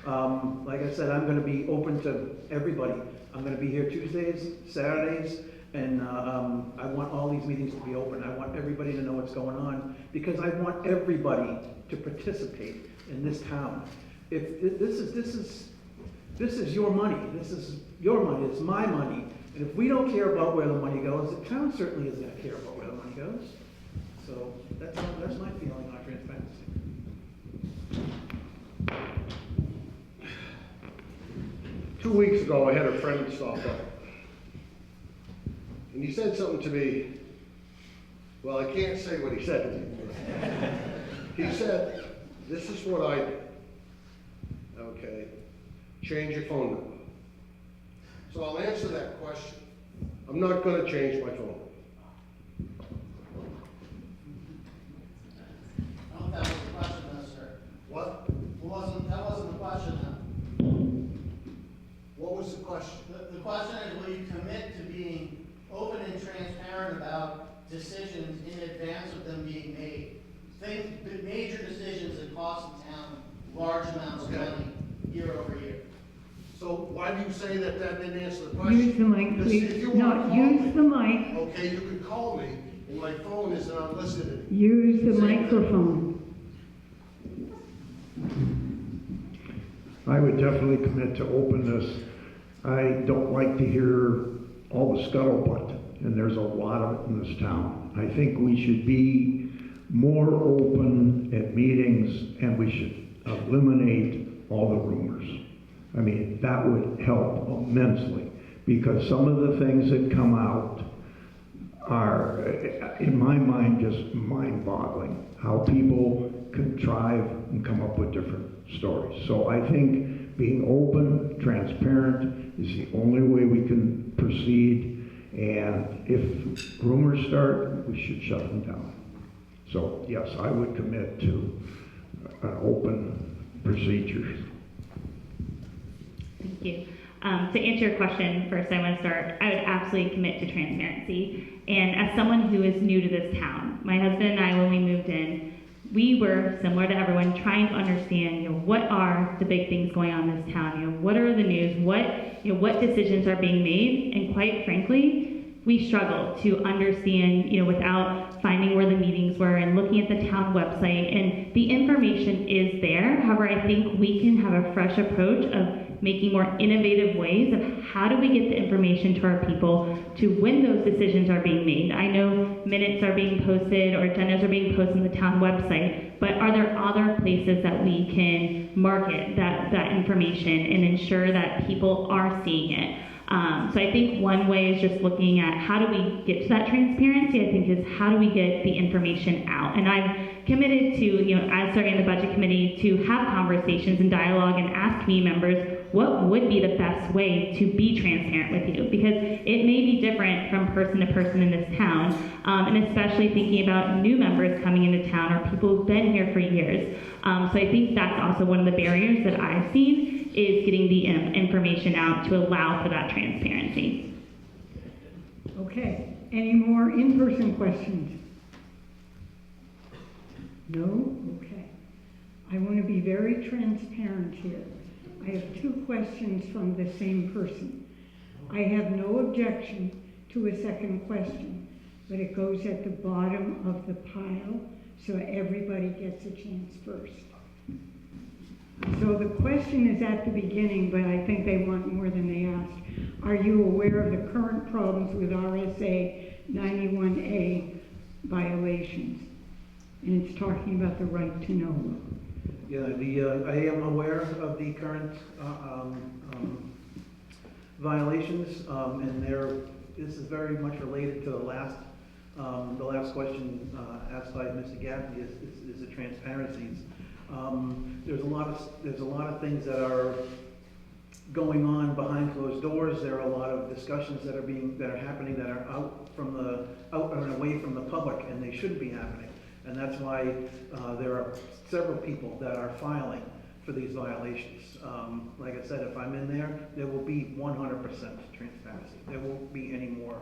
town. Like I said, I'm going to be open to everybody. I'm going to be here Tuesdays, Saturdays, and I want all these meetings to be open. I want everybody to know what's going on because I want everybody to participate in this town. If this is your money. This is your money. It's my money. And if we don't care about where the money goes, the town certainly isn't going to care about where the money goes. So that's my feeling on transparency. 2 weeks ago, I had a friend stop up. And he said something to me. Well, I can't say what he said to me. He said, this is what I did. Okay. change your phone number. So I'll answer that question. I'm not gonna change my phone number. I don't know if that was the question, though, sir. What? That wasn't the question, though. What was the question? The question is, will you commit to being open and transparent about decisions in advance of them being made? Major decisions that cost the town large amounts of money year over year. So why do you say that didn't answer the question? Use the mic, If please. you wanna No, call use me, the mic. okay, you can call me, and my phone isn't unlisted. Use the Same thing. microphone. I would definitely commit to openness. I don't like to hear all the scuttlebutt, and there's a lot of it in this town. I think we should be more open at meetings, and we should eliminate all the rumors. I mean, that would help immensely, because some of the things that come out are, in my mind, just mind-boggling, how people contrive and come up with different stories. So I think being open, transparent is the only way we can proceed, and if rumors start, we should shut them down. So yes, I would commit to open procedures. Thank you. To answer your question, first I want to start, I would absolutely commit to transparency. And as someone who is new to this town, my husband and I, when we moved in, we were, similar to everyone, trying to understand, what are the big things going on in this town? What are the news? What decisions are being made? And quite frankly, we struggled to understand, without finding where the meetings were and looking at the town website. And the information is there. However, I think we can have a fresh approach of making more innovative ways of how do we get the information to our people to when those decisions are being made. I know minutes are being posted or agendas are being posted on the town website, but are there other places that we can market that information and ensure that people are seeing it? So I think one way is just looking at how do we get to that transparency, I think, is how do we get the information out? And I'm committed to, as serving the budget committee, to have conversations and dialogue and ask committee members what would be the best way to be transparent with you, because it may be different from person to person in this town, and especially thinking about new members coming into town or people who've been here for years. So I think that's also one of the barriers that I've seen, is getting the information out to allow for that transparency. Okay, any more in-person questions? No? Okay. I want to be very transparent here. I have two questions from the same person. I have no objection to a second question, but it goes at the bottom of the pile, so everybody gets a chance first. So the question is at the beginning, but I think they want more than they asked. Are you aware of the current problems with RSA 91A violations? And it's talking about the right to know. Yeah, I am aware of the current violations, and this is very much related to the last question asked by Mr. Gaffney is the transparencies. There's a lot of things that are going on behind closed doors. There are a lot of discussions that are happening that are out and away from the public, and they shouldn't be happening. And that's why there are several people that are filing for these violations. Like I said, if I'm in there, there will be 100% transparency. There won't be any more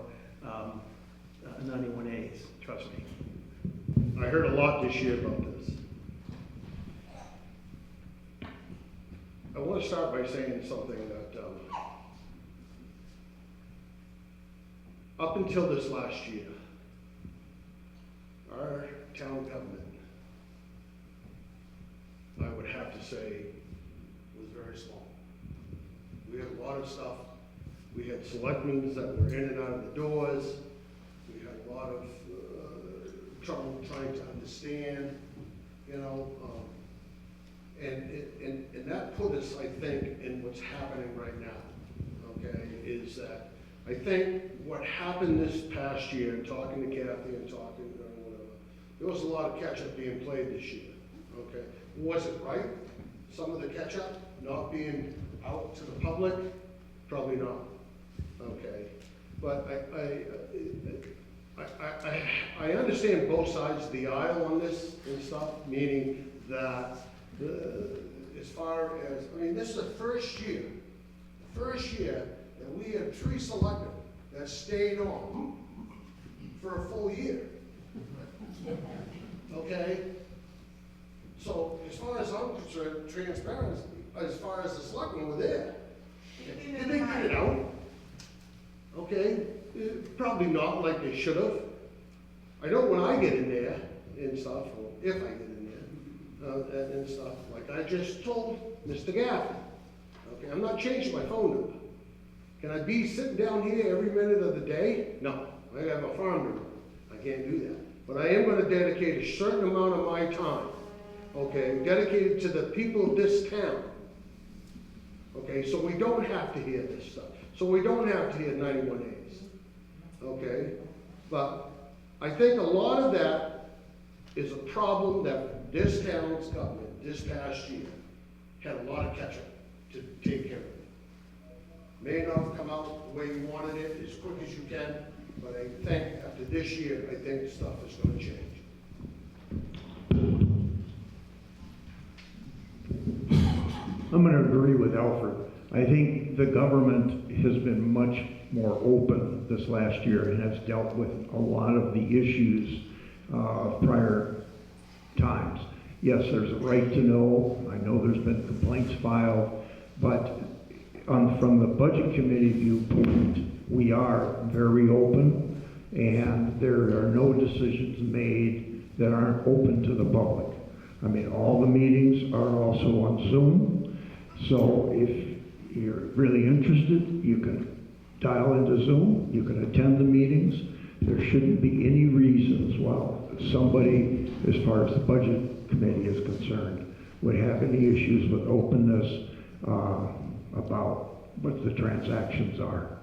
91As, trust me. I heard a lot this year about this. I want to start by saying something that up until this last year, our town government, I would have to say, was very small. We had a lot of stuff. We had selectmen that were in and out of the doors. We had a lot of trouble trying to understand, and that put us, I think, in what's happening right now, okay, is that I think what happened this past year, talking to Kathy and talking to whatever, there was a lot of catch-up being played this year, okay? Was it right? Some of the catch-up not being out to the public? Probably not, okay? But I understand both sides of the aisle on this and stuff, meaning that as far as, I mean, this is the first year that we had 3 selectmen that stayed on for a full year. Okay? So as far as I'm concerned, transparency, as far as the selectmen were there, did they get it out? Okay? Probably not like they should have. I know when I get in there and stuff, or if I get in there, and stuff, like I just told Mr. Gaffney, okay, I'm not changing my phone number. Can I be sitting down here every minute of the day? No, I have a farm to run. I can't do that. But I am gonna dedicate a certain amount of my time, okay, dedicated to the people of this town. Okay, so we don't have to hear this stuff. So we don't have to hear 91As, okay? But I think a lot of that is a problem that this town's government, this past year, had a lot of catch-up to take care of. May not have come out the way you wanted it, as quick as you can, but I think after this year, I think stuff is gonna change. I'm going to agree with Alfred. I think the government has been much more open this last year and has dealt with a lot of the issues of prior times. Yes, there's a right to know. I know there's been complaints filed, but from the Budget Committee viewpoint, we are very open, and there are no decisions made that aren't open to the public. I mean, all the meetings are also on Zoom. So if you're really interested, you can dial into Zoom, you can attend the meetings. There shouldn't be any reasons why somebody, as far as the Budget Committee is concerned, would have any issues with openness about what the transactions are.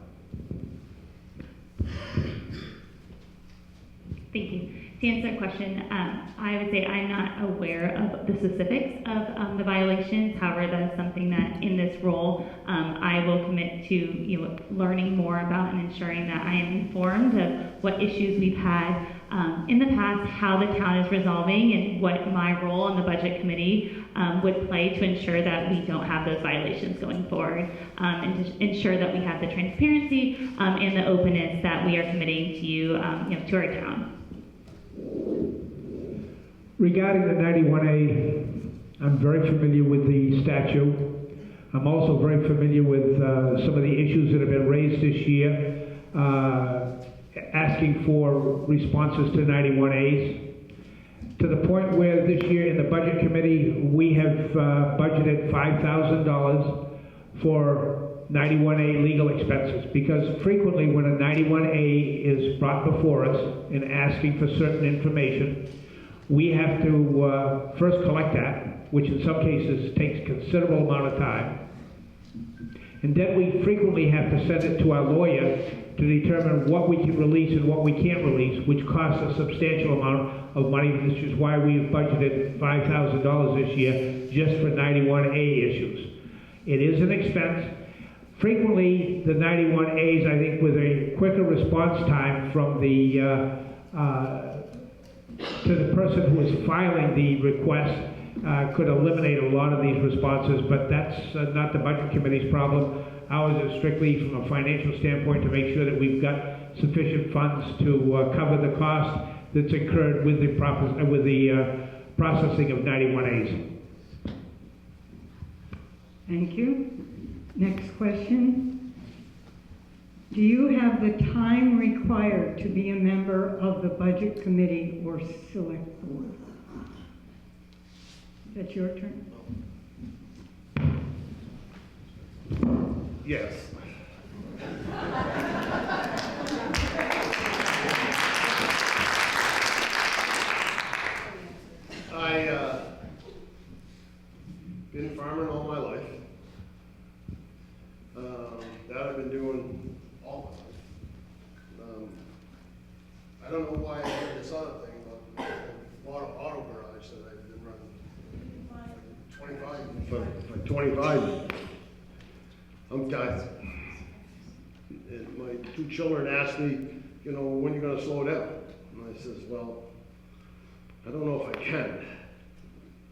Thank you. To answer that question, I would say I'm not aware of the specifics of the violations. However, that is something that in this role I will commit to learning more about and ensuring that I am informed of what issues we've had in the past, how the town is resolving, and what my role on the Budget Committee would play to ensure that we don't have those violations going forward, and to ensure that we have the transparency and the openness that we are committing to you, to our town. Regarding the 91A, I'm very familiar with the statute. I'm also very familiar with some of the issues that have been raised this year, asking for responses to 91As. To the point where this year in the Budget Committee, we have budgeted $5,000 for 91A legal expenses, because frequently when a 91A is brought before us and asking for certain information, we have to first collect that, which in some cases takes a considerable amount of time. And then we frequently have to send it to our lawyer to determine what we can release and what we can't release, which costs a substantial amount of money, which is why we've budgeted $5,000 this year just for 91A issues. It is an expense. Frequently, the 91As, I think, with a quicker response time from the to the person who is filing the request could eliminate a lot of these responses, but that's not the Budget Committee's problem. Ours is strictly from a financial standpoint to make sure that we've got sufficient funds to cover the cost that's incurred with the processing of 91As. Thank you. Next question. Do you have the time required to be a member of the Budget Committee or Select Board? Is that your turn? Yes. I been farming all my life. That I've been doing all my life. I don't know why I did this other thing, but I bought an auto garage that I've been running for 25 years. I'm tired. And my 2 children asked me, you know, when are you gonna slow down? And I says, well, I don't know if I can.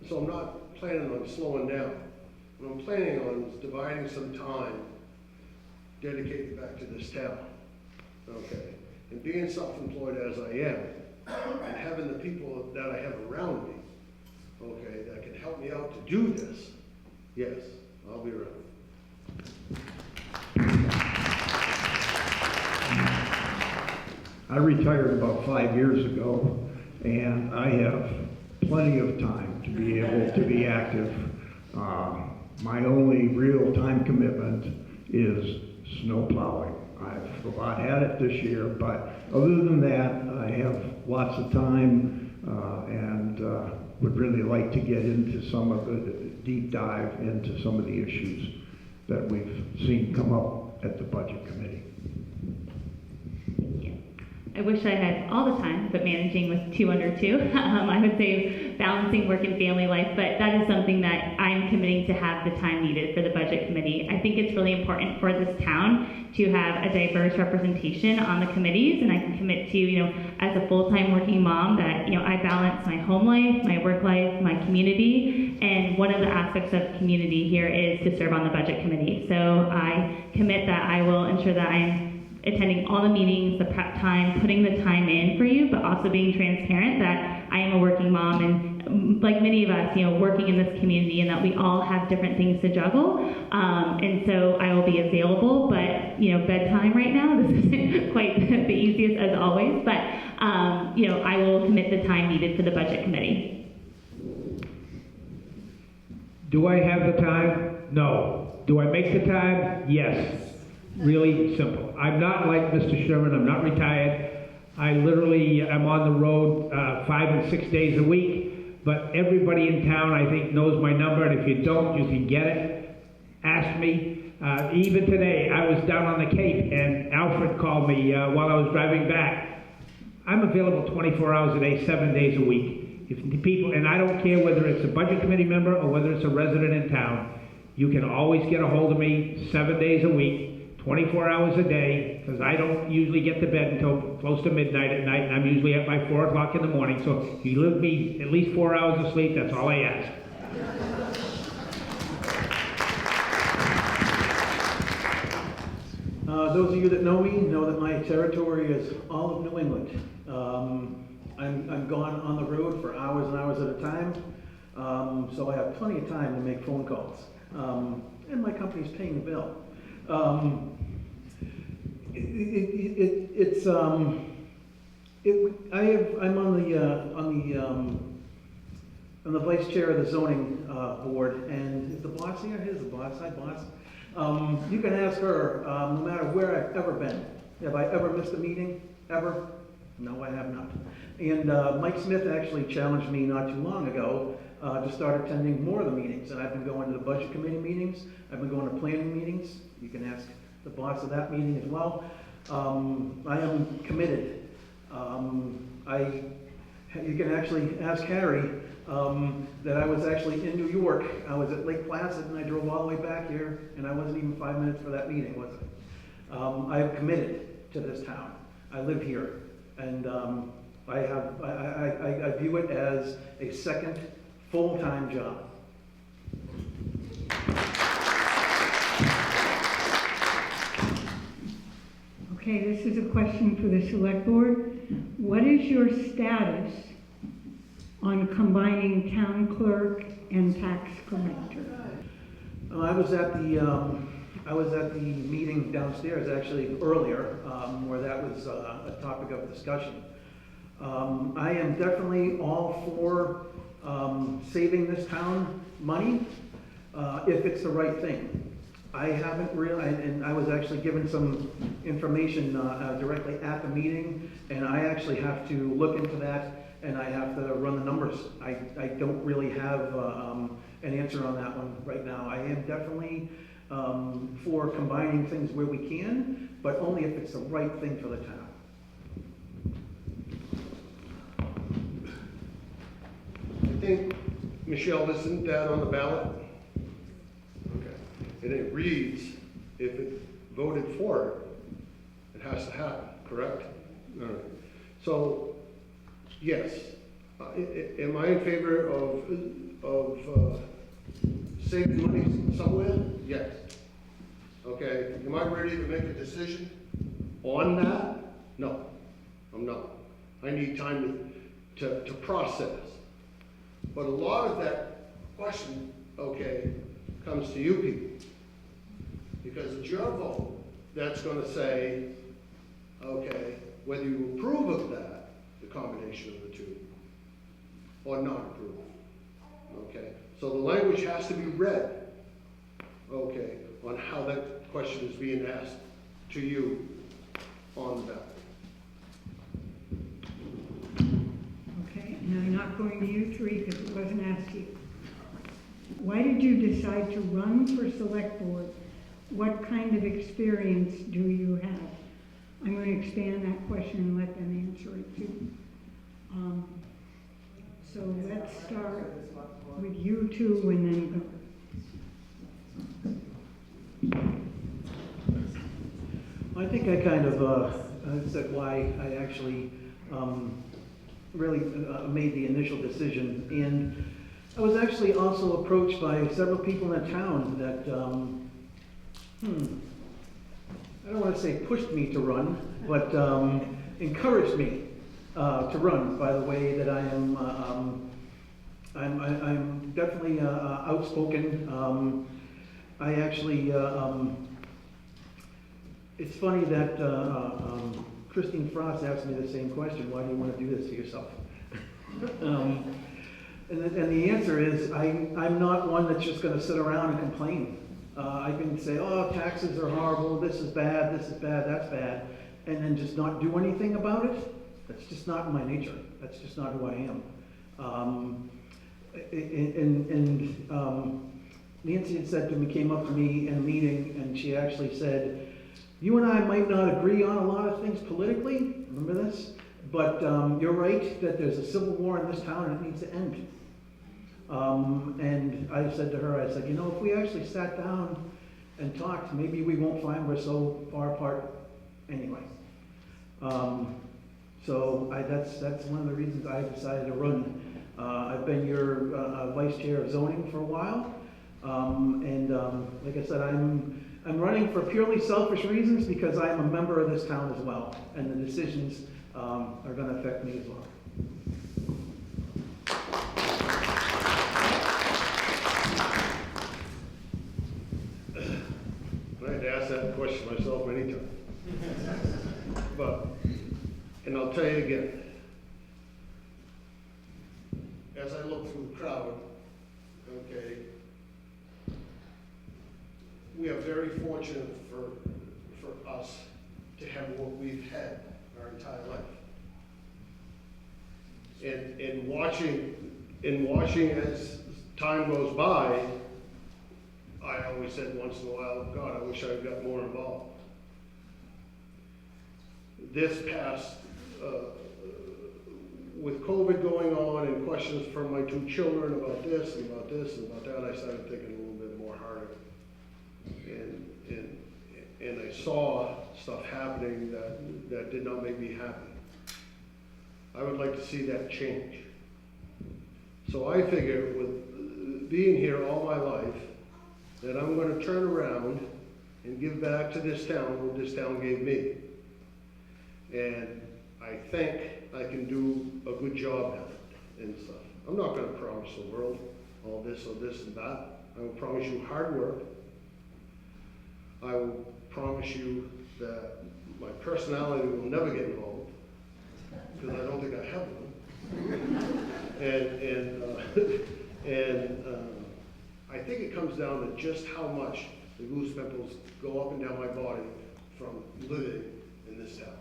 So I'm not planning on slowing down. What I'm planning on is dividing some time dedicated back to this town. Okay, and being self-employed as I am, and having the people that I have around me, okay, that can help me out to do this, yes, I'll be around. I retired about 5 years ago, and I have plenty of time to be able to be active. My only real time commitment is snow plowing. I've about had it this year, but other than that, I have lots of time and would really like to get into some of the deep dive into some of the issues that we've seen come up at the Budget Committee. I wish I had all the time, but managing with 2 under 2, I would say balancing work and family life, but that is something that I'm committing to have the time needed for the Budget Committee. I think it's really important for this town to have a diverse representation on the committees, and I can commit to, you know, as a full-time working mom that, you know, I balance my home life, my work life, my community, and one of the aspects of community here is to serve on the Budget Committee. So I commit that I will ensure that I'm attending all the meetings, the prep time, putting the time in for you, but also being transparent that I am a working mom and like many of us, you know, working in this community, and that we all have different things to juggle. And so I will be available, but, you know, bedtime right now, this isn't quite the easiest as always, but, you know, I will commit the time needed for the Budget Committee. Do I have the time? No. Do I make the time? Yes. Really simple. I'm not like Mr. Sherman. I'm not retired. I literally am on the road 5 and 6 days a week, but everybody in town, I think, knows my number, and if you don't, you can get it. Ask me. Even today, I was down on the Cape, and Alfred called me while I was driving back. I'm available 24 hours a day, 7 days a week. If the people, and I don't care whether it's a Budget Committee member or whether it's a resident in town, you can always get a hold of me 7 days a week. 24 hours a day, because I don't usually get to bed until close to midnight at night, and I'm usually up by 4 o'clock in the morning. So if you give me at least 4 hours of sleep, that's all I ask. Those of you that know me know that my territory is all of New England. I'm gone on the road for hours and hours at a time, so I have plenty of time to make phone calls, and my company's paying the bill. I'm on the vice chair of the zoning board, and is the boss here? Here's the boss. Hi, boss. You can ask her. No matter where I've ever been, have I ever missed a meeting? Ever? No, I have not. And Mike Smith actually challenged me not too long ago to start attending more of the meetings, and I've been going to the Budget Committee meetings. I've been going to planning meetings. You can ask the boss of that meeting as well. I am committed. You can actually ask Harry that I was actually in New York. I was at Lake Placid, and I drove all the way back here, and I wasn't even 5 minutes for that meeting, was I? I am committed to this town. I live here, and I view it as a second full-time job. Okay, this is a question for the Select Board. What is your status on combining town clerk and tax collector? I was at the meeting downstairs actually earlier, where that was a topic of discussion. I am definitely all for saving this town money if it's the right thing. I haven't really, and I was actually given some information directly at the meeting, and I actually have to look into that, and I have to run the numbers. I don't really have an answer on that one right now. I am definitely for combining things where we can, but only if it's the right thing for the town. I think, Michelle, isn't that on the ballot? Okay. And it reads if it voted for it, it has to happen, correct? All right. So, yes, am I in favor of saving money somewhere? Yes. Okay, am I ready to make a decision on that? No, I'm not. I need time to process. But a lot of that question, okay, comes to you people. Because it's your vote that's gonna say, okay, whether you approve of that, the combination of the two, or not approve. Okay, so the language has to be read, okay, on how that question is being asked to you on the ballot. Okay, and I'm not going to you three because it wasn't asked you. Why did you decide to run for select board? What kind of experience do you have? I'm going to expand that question and let them answer it too. So let's start with you two and then go. I think I kind of said why I actually really made the initial decision. And I was actually also approached by several people in the town that, I don't want to say pushed me to run, but encouraged me to run by the way that I am, I'm definitely outspoken. I actually, it's funny that Christine Frost asked me the same question, why do you want to do this to yourself? And the answer is, I'm not one that's just going to sit around and complain. I can say, oh, taxes are horrible, this is bad, that's bad, and then just not do anything about it. That's just not my nature. That's just not who I am. Nancy had said to me, came up to me in a meeting, and she actually said, you and I might not agree on a lot of things politically, remember this? But you're right that there's a civil war in this town and it needs to end. And I said to her, I said, you know, if we actually sat down and talked, maybe we won't find we're so far apart anyway. So that's one of the reasons I decided to run. I've been your vice chair of zoning for a while. Like I said, I'm running for purely selfish reasons because I'm a member of this town as well, and the decisions are going to affect me as well. I had to ask that question myself many times. But, and I'll tell you again, as I look through the crowd, okay, we are very fortunate for us to have what we've had our entire life. And in watching as time goes by, I always said once in a while, God, I wish I had got more involved. This past, with COVID going on and questions from my two children about this and about this and about that, I started thinking a little bit more harder. And I saw stuff happening that did not make me happy. I would like to see that change. So I figure with being here all my life, that I'm going to turn around and give back to this town what this town gave me. And I think I can do a good job at it and stuff. I'm not going to promise the world all this or this and that. I will promise you hard work. I will promise you that my personality will never get involved, because I don't think I have one. I think it comes down to just how much the goose pimples go up and down my body from living in this town.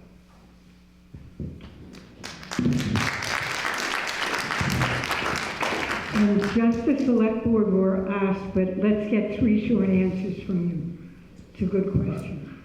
And just the select board were asked, but let's get 3 short answers from you. It's a good question.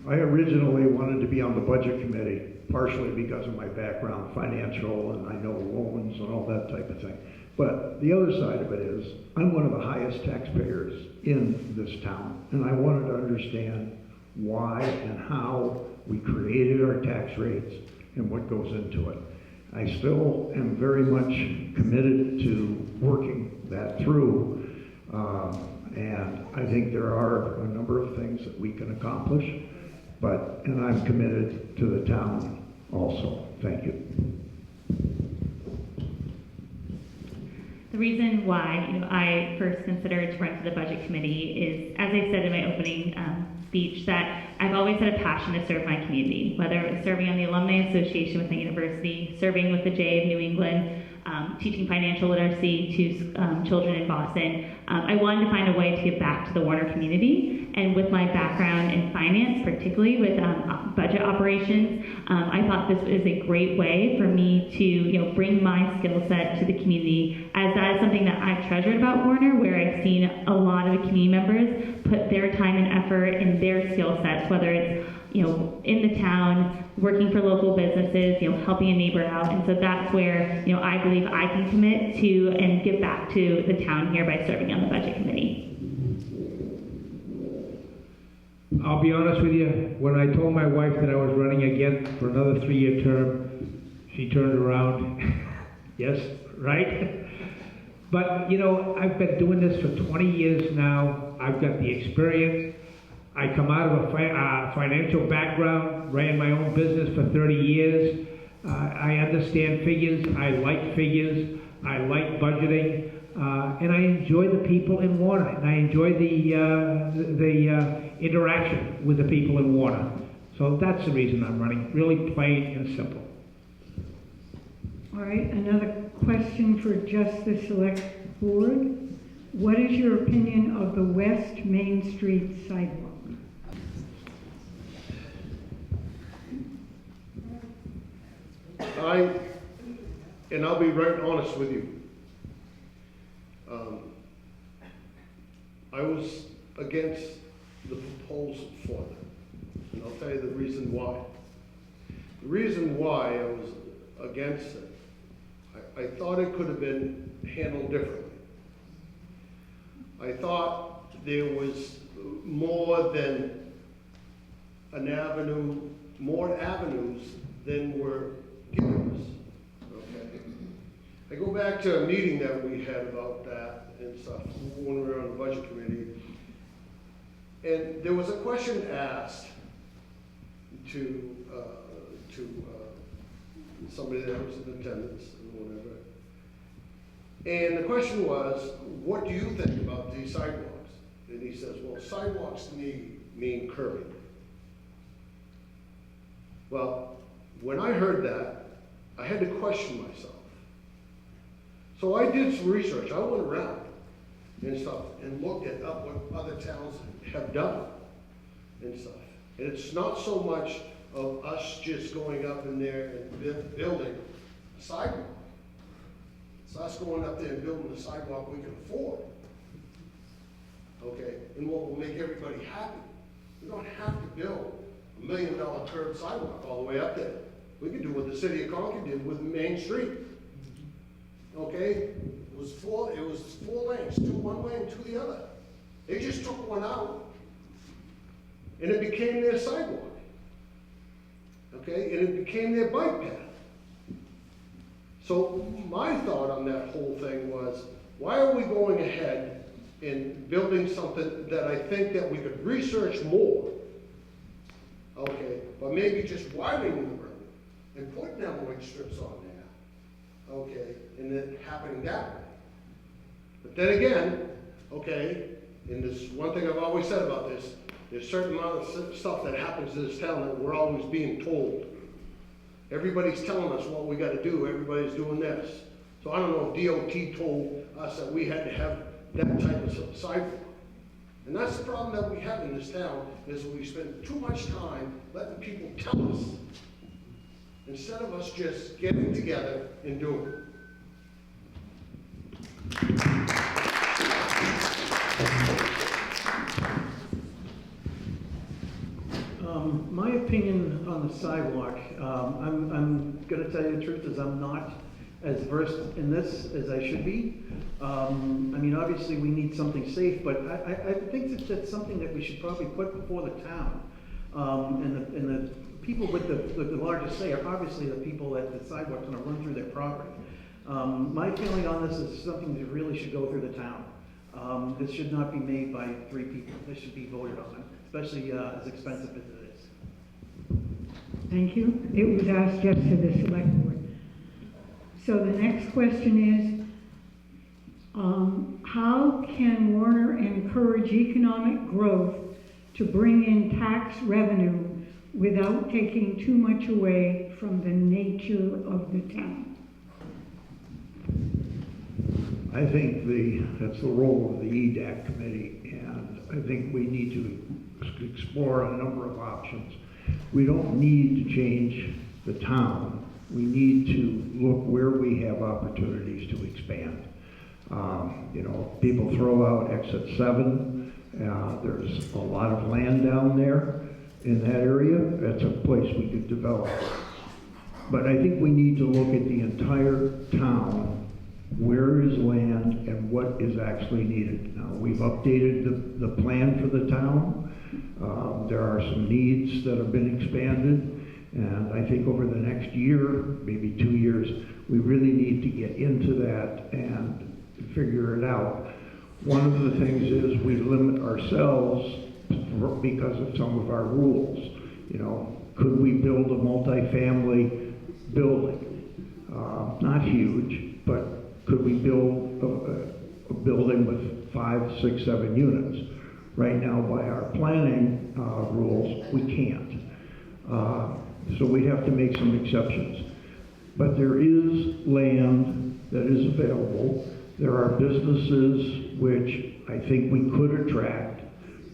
I originally wanted to be on the budget committee, partially because of my background, financial, and I know loans and all that type of thing. But the other side of it is, I'm one of the highest taxpayers in this town, and I wanted to understand why and how we created our tax rates and what goes into it. I still am very much committed to working that through, and I think there are a number of things that we can accomplish, and I'm committed to the town also. Thank you. The reason why I first considered to run for the budget committee is, as I said in my opening speech, that I've always had a passion to serve my community, whether it was serving on the Alumni Association with my university, serving with the J of New England, teaching financial literacy to children in Boston. I wanted to find a way to give back to the Warner community, and with my background in finance, particularly with budget operations, I thought this was a great way for me to bring my skill set to the community, as that is something that I've treasured about Warner, where I've seen a lot of the community members put their time and effort and their skill sets, whether it's in the town, working for local businesses, helping a neighbor out. And so that's where, I believe I can commit to and give back to the town here by serving on the budget committee. I'll be honest with you, when I told my wife that I was running again for another 3-year term, she turned around. Yes, right? But, I've been doing this for 20 years now. I've got the experience. I come out of a financial background, ran my own business for 30 years. I understand figures. I like figures. I like budgeting. And I enjoy the people in Warner. And I enjoy the interaction with the people in Warner. So that's the reason I'm running. Really plain and simple. All right, another question for just the select board. What is your opinion of the West Main Street sidewalk? I'll be right honest with you. I was against the proposal for them, and I'll tell you the reason why. The reason why I was against it, I thought it could have been handled differently. I thought there was more than an avenue, more avenues than were given us. Okay. I go back to a meeting that we had about that and stuff when we were on the budget committee, and there was a question asked to somebody that was in attendance or whatever, and the question was, "What do you think about these sidewalks?" And he says, "Well, sidewalks to me mean curbing." Well, when I heard that, I had to question myself. So I did some research. I went around and stuff and looked at what other towns have done and stuff. And it's not so much of us just going up in there and building a sidewalk. It's us going up there and building a sidewalk we can afford. Okay, and what will make everybody happy. We don't have to build $1 million curb sidewalk all the way up there. We can do what the city of Concord did with Main Street. Okay, it was four lanes, 2 one way and 2 the other. They just took one out, and it became their sidewalk. Okay, and it became their bike path. So my thought on that whole thing was, why are we going ahead and building something that I think that we could research more? Okay, but maybe just widening the road and putting leveling strips on there. Okay, and then happening that way. But then again, okay, and this one thing I've always said about this, there's a certain amount of stuff that happens in this town that we're always being told. Everybody's telling us what we gotta do, everybody's doing this. So I don't know if DOT told us that we had to have that type of sidewalk. And that's the problem that we have in this town, is we spend too much time letting people tell us, instead of us just getting together and doing it. My opinion on the sidewalk, I'm going to tell you the truth, is I'm not as versed in this as I should be. I mean, obviously we need something safe, but I think that that's something that we should probably put before the town. And the people with the largest say are obviously the people that decide what's going to run through their property. My feeling on this is something that really should go through the town. This should not be made by 3 people. This should be voted on, especially as expensive as it is. Thank you. It was asked just to the select board. So the next question is, how can Warner encourage economic growth to bring in tax revenue without taking too much away from the nature of the town? I think that's the role of the EDAC committee, and I think we need to explore a number of options. We don't need to change the town. We need to look where we have opportunities to expand. You know, people throw out exit 7. There's a lot of land down there in that area. That's a place we could develop. But I think we need to look at the entire town. Where is land and what is actually needed? Now, we've updated the plan for the town. There are some needs that have been expanded. And I think over the next year, maybe 2 years, we really need to get into that and figure it out. One of the things is we limit ourselves because of some of our rules. You know, could we build a multifamily building? Not huge, but could we build a building with 5, 6, 7 units? Right now, by our planning rules, we can't. So we have to make some exceptions. But there is land that is available. There are businesses which I think we could attract,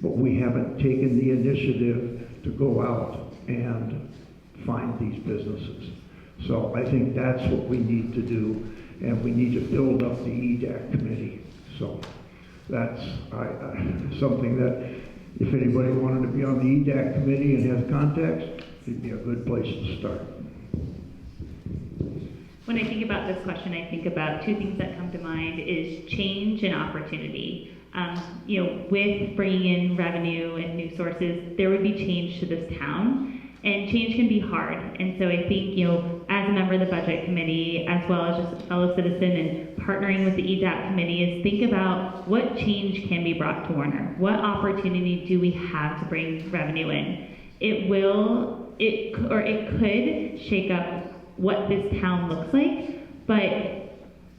but we haven't taken the initiative to go out and find these businesses. So I think that's what we need to do, and we need to build up the EDAC committee. So that's something that if anybody wanted to be on the EDAC committee and has contacts, it'd be a good place to start. When I think about this question, I think about 2 things that come to mind is change and opportunity. You know, with bringing in revenue and new sources, there would be change to this town, and change can be hard. And so I think, you know, as a member of the budget committee, as well as just a fellow citizen and partnering with the EDAP committee, is think about what change can be brought to Warner. What opportunity do we have to bring revenue in? It could shake up what this town looks like, but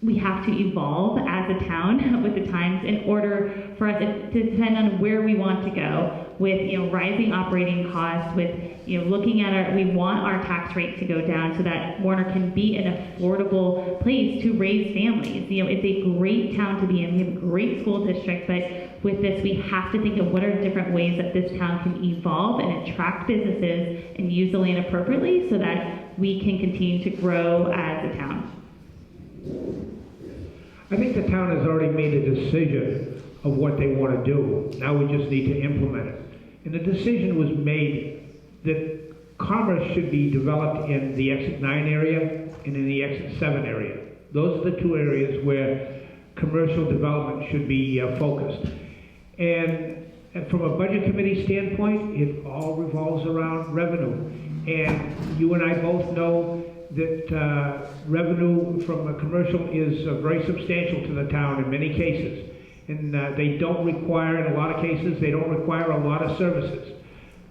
we have to evolve as a town with the times in order for us to depend on where we want to go with, you know, rising operating costs, with, you know, looking at we want our tax rate to go down so that Warner can be an affordable place to raise families. You know, it's a great town to be in. We have a great school district, but with this, we have to think of what are different ways that this town can evolve and attract businesses and use the land appropriately so that we can continue to grow as a town. I think the town has already made a decision of what they want to do. Now we just need to implement it. And the decision was made that commerce should be developed in the exit 9 area and in the exit 7 area. Those are the 2 areas where commercial development should be focused. And from a budget committee standpoint, it all revolves around revenue. And you and I both know that revenue from a commercial is very substantial to the town in many cases. And they don't require, in a lot of cases, they don't require a lot of services.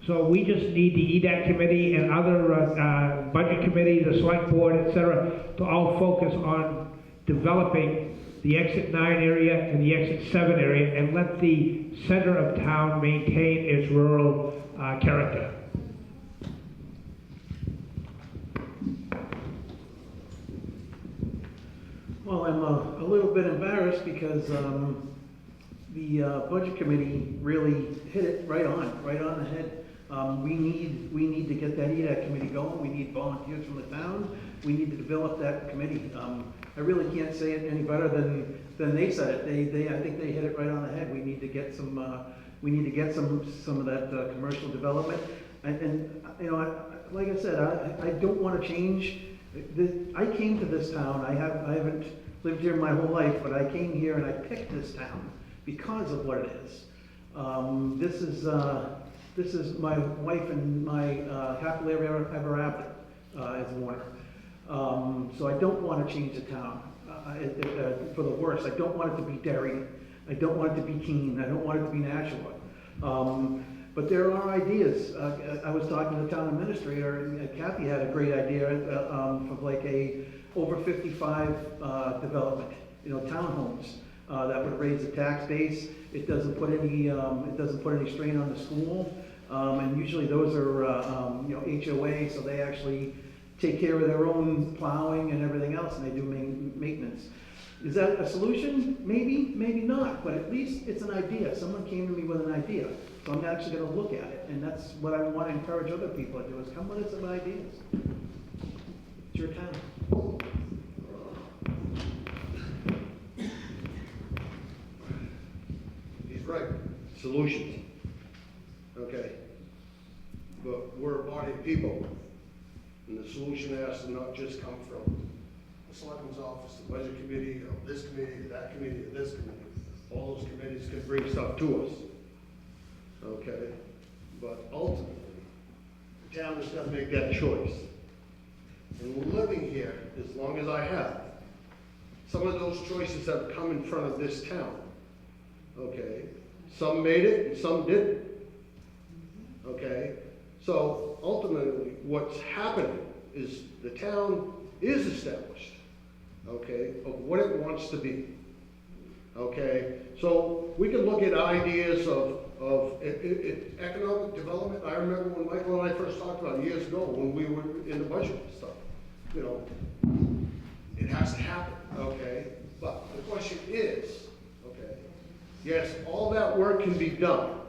So we just need the EDAC committee and other budget committee, the select board, et cetera, to all focus on developing the exit 9 area and the exit 7 area and let the center of town maintain its rural character. Well, I'm a little bit embarrassed because the budget committee really hit it right on the head. We need to get that EDAC committee going. We need volunteers from the town. We need to develop that committee. I really can't say it any better than they said it. I think they hit it right on the head. We need to get some of that commercial development. And you know, like I said, I don't want to change I came to this town, I haven't lived here my whole life, but I came here and I picked this town because of what it is. This is my wife and my happily ever after as Warner. So I don't want to change the town for the worse. I don't want it to be Derry. I don't want it to be Keene. I don't want it to be Nashua. But there are ideas. I was talking to the town administrator, and Kathy had a great idea of like a over 55 development, townhomes that would raise the tax base. It doesn't put any strain on the school, and usually those are HOA, so they actually take care of their own plowing and everything else, and they do maintenance. Is that a solution? Maybe, maybe not, but at least it's an idea. Someone came to me with an idea, so I'm actually going to look at it, and that's what I want to encourage other people to do, is come with us with ideas. It's your town. He's right, solutions, okay? But we're a body of people, and the solution has to not just come from the Selectmen's office, the Budget Committee, this committee, that committee, or this committee. All those committees can bring stuff to us, okay? But ultimately, the town has got to make that choice. And living here, as long as I have, some of those choices have come in front of this town, okay? Some made it and some didn't, okay? So ultimately, what's happening is the town is established, okay, of what it wants to be, okay? So we can look at ideas of economic development. I remember when Michael and I first talked about it years ago when we were in the budget and stuff. It has to happen, okay? But the question is, okay, yes, all that work can be done,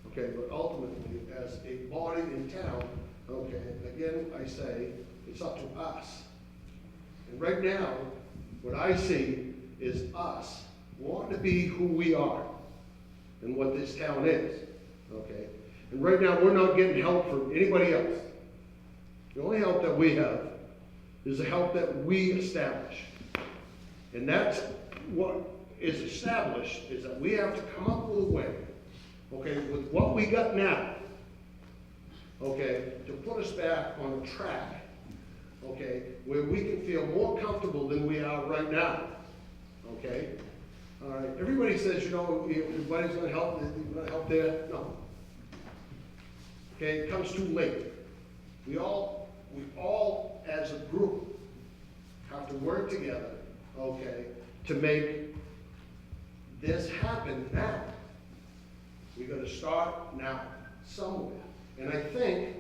okay, but ultimately, as a body in town, okay, again, I say, it's up to us. And right now, what I see is us wanting to be who we are and what this town is, okay? And right now, we're not getting help from anybody else. The only help that we have is the help that we establish. And that's what is established, is that we have to come up with a way, okay, with what we got now, okay, to put us back on a track, okay, where we can feel more comfortable than we are right now, okay? All right, everybody says, everybody's gonna help there. No. Okay, it comes too late. We all as a group have to work together, okay, to make this happen now. We gotta start now, somewhere. And I think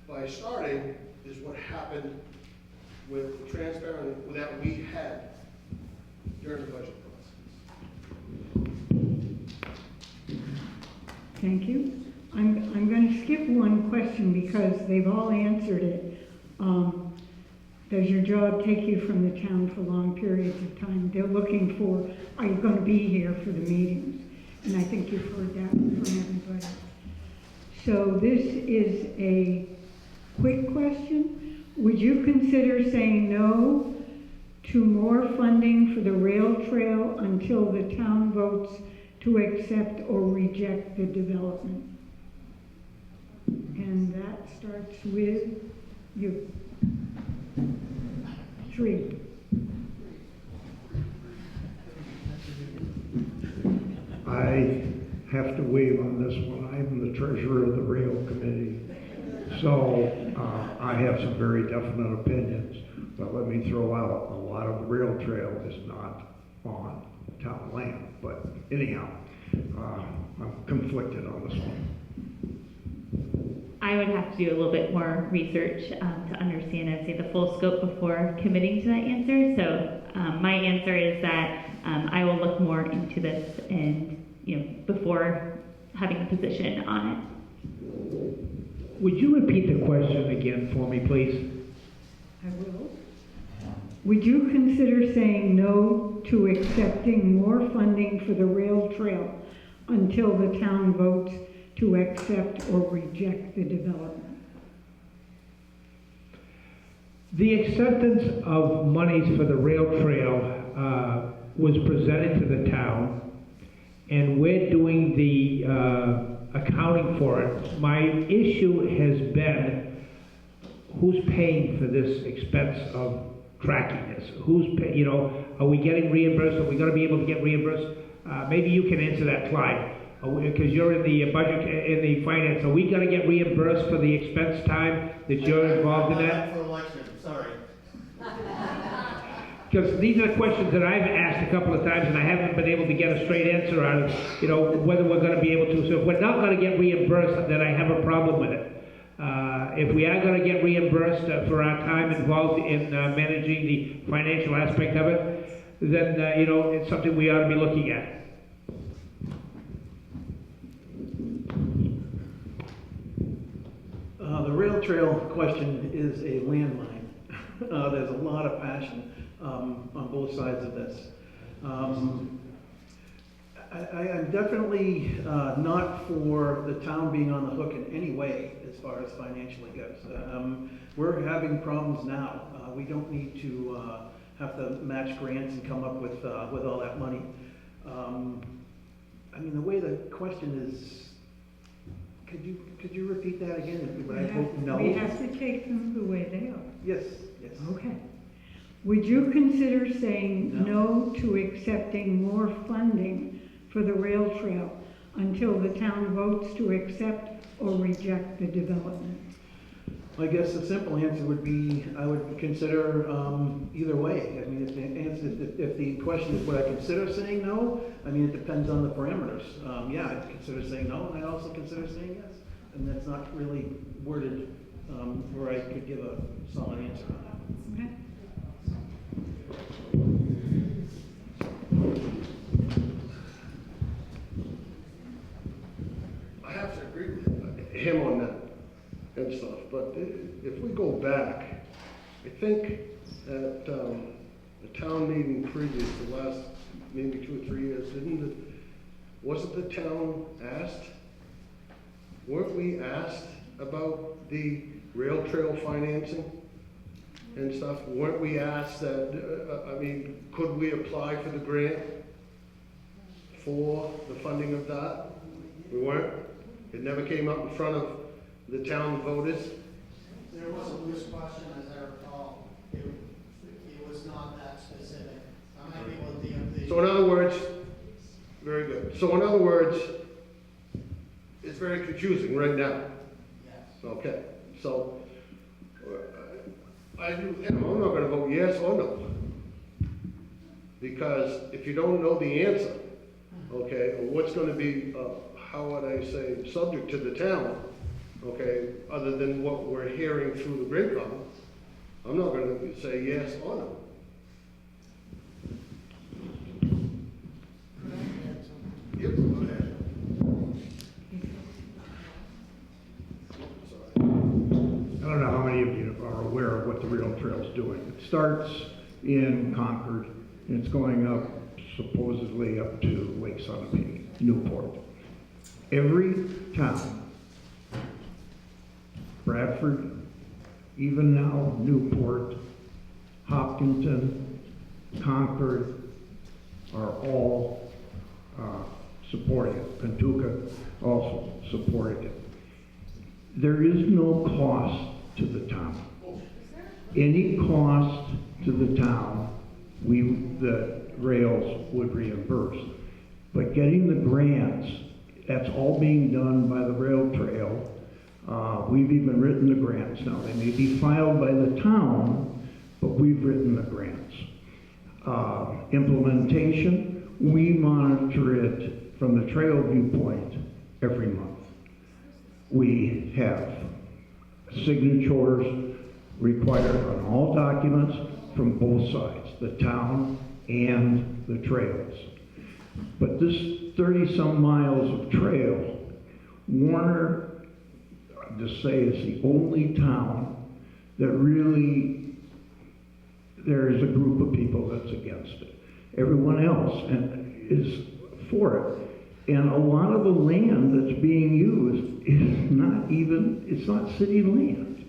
by starting is what happened with the transparency that we had during the budget process. Thank you. I'm going to skip one question because they've all answered it. Does your job take you from the town for long periods of time? They're looking for, are you going to be here for the meetings? And I think you've heard that from everybody. So this is a quick question. Would you consider saying no to more funding for the rail trail until the town votes to accept or reject the development? And that starts with you. 3. I have to waive on this one. I'm the treasurer of the rail committee. So I have some very definite opinions. But let me throw out, a lot of the rail trail is not on town land. But anyhow, I'm conflicted on this one. I would have to do a little bit more research to understand, I'd say, the full scope before committing to that answer. So my answer is that I will look more into this and, before having a position on it. Would you repeat the question again for me, please? I will. Would you consider saying no to accepting more funding for the rail trail until the town votes to accept or reject the development? The acceptance of monies for the rail trail was presented to the town, and we're doing the accounting for it. My issue has been, who's paying for this expense of tracking this? Are we getting reimbursed? Are we going to be able to get reimbursed? Maybe you can answer that, Clyde, because you're in the budget, in the finance. Are we going to get reimbursed for the expense time that you're involved in that? For election, sorry. Because these are the questions that I've asked a couple of times, and I haven't been able to get a straight answer out of, whether we're going to be able to. So if we're not going to get reimbursed, then I have a problem with it. If we are going to get reimbursed for our time involved in managing the financial aspect of it, then, it's something we ought to be looking at. The rail trail question is a landmine. There's a lot of passion on both sides of this. I'm definitely not for the town being on the hook in any way as far as financially goes. We're having problems now. We don't need to have to match grants and come up with all that money. The way the question is, could you repeat that again? We have to take them the way they are. Yes. Okay. Would you consider saying no to accepting more funding for the rail trail until the town votes to accept or reject the development? I guess the simple answer would be I would consider either way. If the question is would I consider saying no, it depends on the parameters. I'd consider saying no, and I'd also consider saying yes. And that's not really worded where I could give a solid answer on that. Okay. I have to agree with him on that and stuff, but if we go back, I think at the town meeting previous, the last maybe 2 or 3 years, wasn't the town asked? Weren't we asked about the rail trail financing and stuff? Weren't we asked that, could we apply for the grant for the funding of that? We weren't. It never came up in front of the town voters. There was a loose question, as I recall. It was not that specific. I'm happy with the. So in other words, very good. So in other words, it's very confusing right now. Yes. Okay. So I'm not going to vote yes or no, because if you don't know the answer, okay, or what's going to be, how would I say, subject to the town, okay, other than what we're hearing through the grapevine, I'm not going to say yes or no. Yep, go ahead. I don't know how many of you are aware of what the rail trail is doing. It starts in Concord, and it's going up, supposedly up to Lake Sunapee, Newport. Every town, Bradford, even now Newport, Hopkinton, Concord, are all supporting it. Pentucket also supported it. There is no cost to the town. Any cost to the town, the rails would reimburse. But getting the grants, that's all being done by the rail trail. We've even written the grants now. They may be filed by the town, but we've written the grants. Implementation, we monitor it from the trail viewpoint every month. We have signatures required on all documents from both sides, the town and the trails. But this 30-some miles of trail, Warner, to say, is the only town that really, there is a group of people that's against it. Everyone else is for it. And a lot of the land that's being used is not even, it's not city land.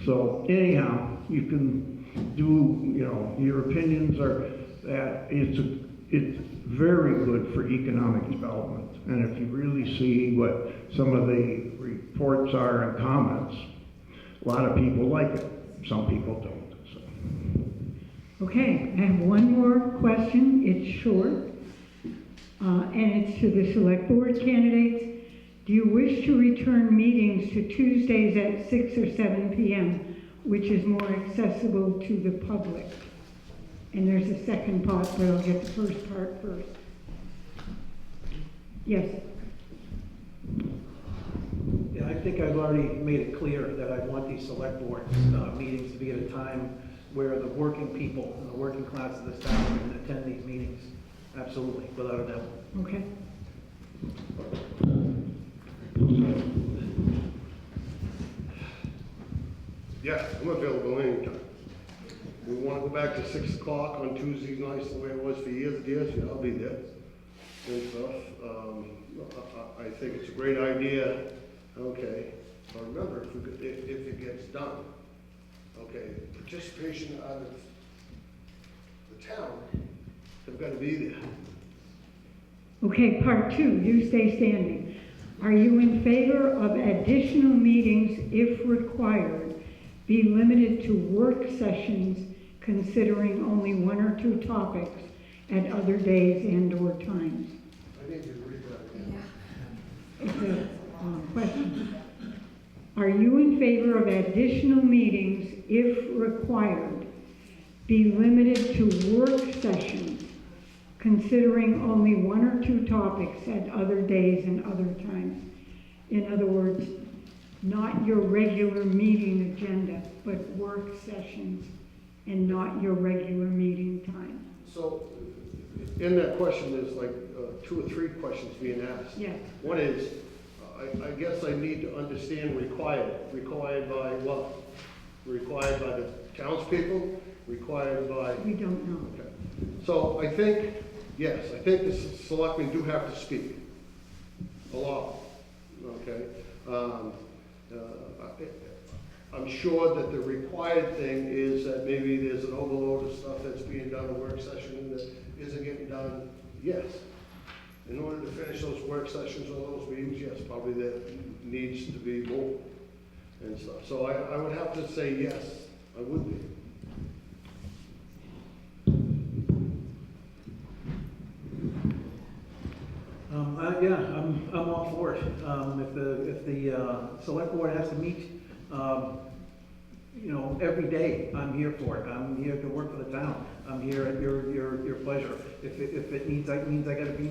So anyhow, you can do, you know, your opinions are that it's very good for economic development. And if you really see what some of the reports are and comments, a lot of people like it. Some people don't. So. Okay, I have one more question. It's short, and it's to the select board candidates. Do you wish to return meetings to Tuesdays at 6 or 7 p.m., which is more accessible to the public? And there's a second part, but I'll get the first part first. Yes. Yeah, I think I've already made it clear that I want these select board meetings to be at a time where the working people and the working class of this town can attend these meetings. Absolutely, without a doubt. Okay. Yeah, I'm available anytime. We want to go back to 6 o'clock on Tuesday nights the way it was for years and years, yeah, I'll be there and stuff. I think it's a great idea, okay, but remember, if it gets done, okay, participation out of the town have got to be there. Okay, part 2, you stay standing. Are you in favor of additional meetings, if required, be limited to work sessions considering only 1 or 2 topics at other days and or times? I need you to read that again. It's a question. Are you in favor of additional meetings, if required, be limited to work sessions considering only 1 or 2 topics at other days and other times? In other words, not your regular meeting agenda, but work sessions and not your regular meeting time. So, in that question, there's like 2 or 3 questions being asked. Yes. One is, I guess I need to understand required. Required by what? Required by the townspeople? Required by? We don't know. Okay. So I think, yes, I think the selectmen do have to speak. A lot. Okay? I'm sure that the required thing is that maybe there's an overload of stuff that's being done in a work session that isn't getting done. Yes. In order to finish those work sessions or those meetings, yes, probably there needs to be more and stuff. So I would have to say yes, I would be. Yeah, I'm all for it. If the select board has to meet, you know, every day, I'm here for it. I'm here to work for the town. I'm here at your pleasure. If it means I got to be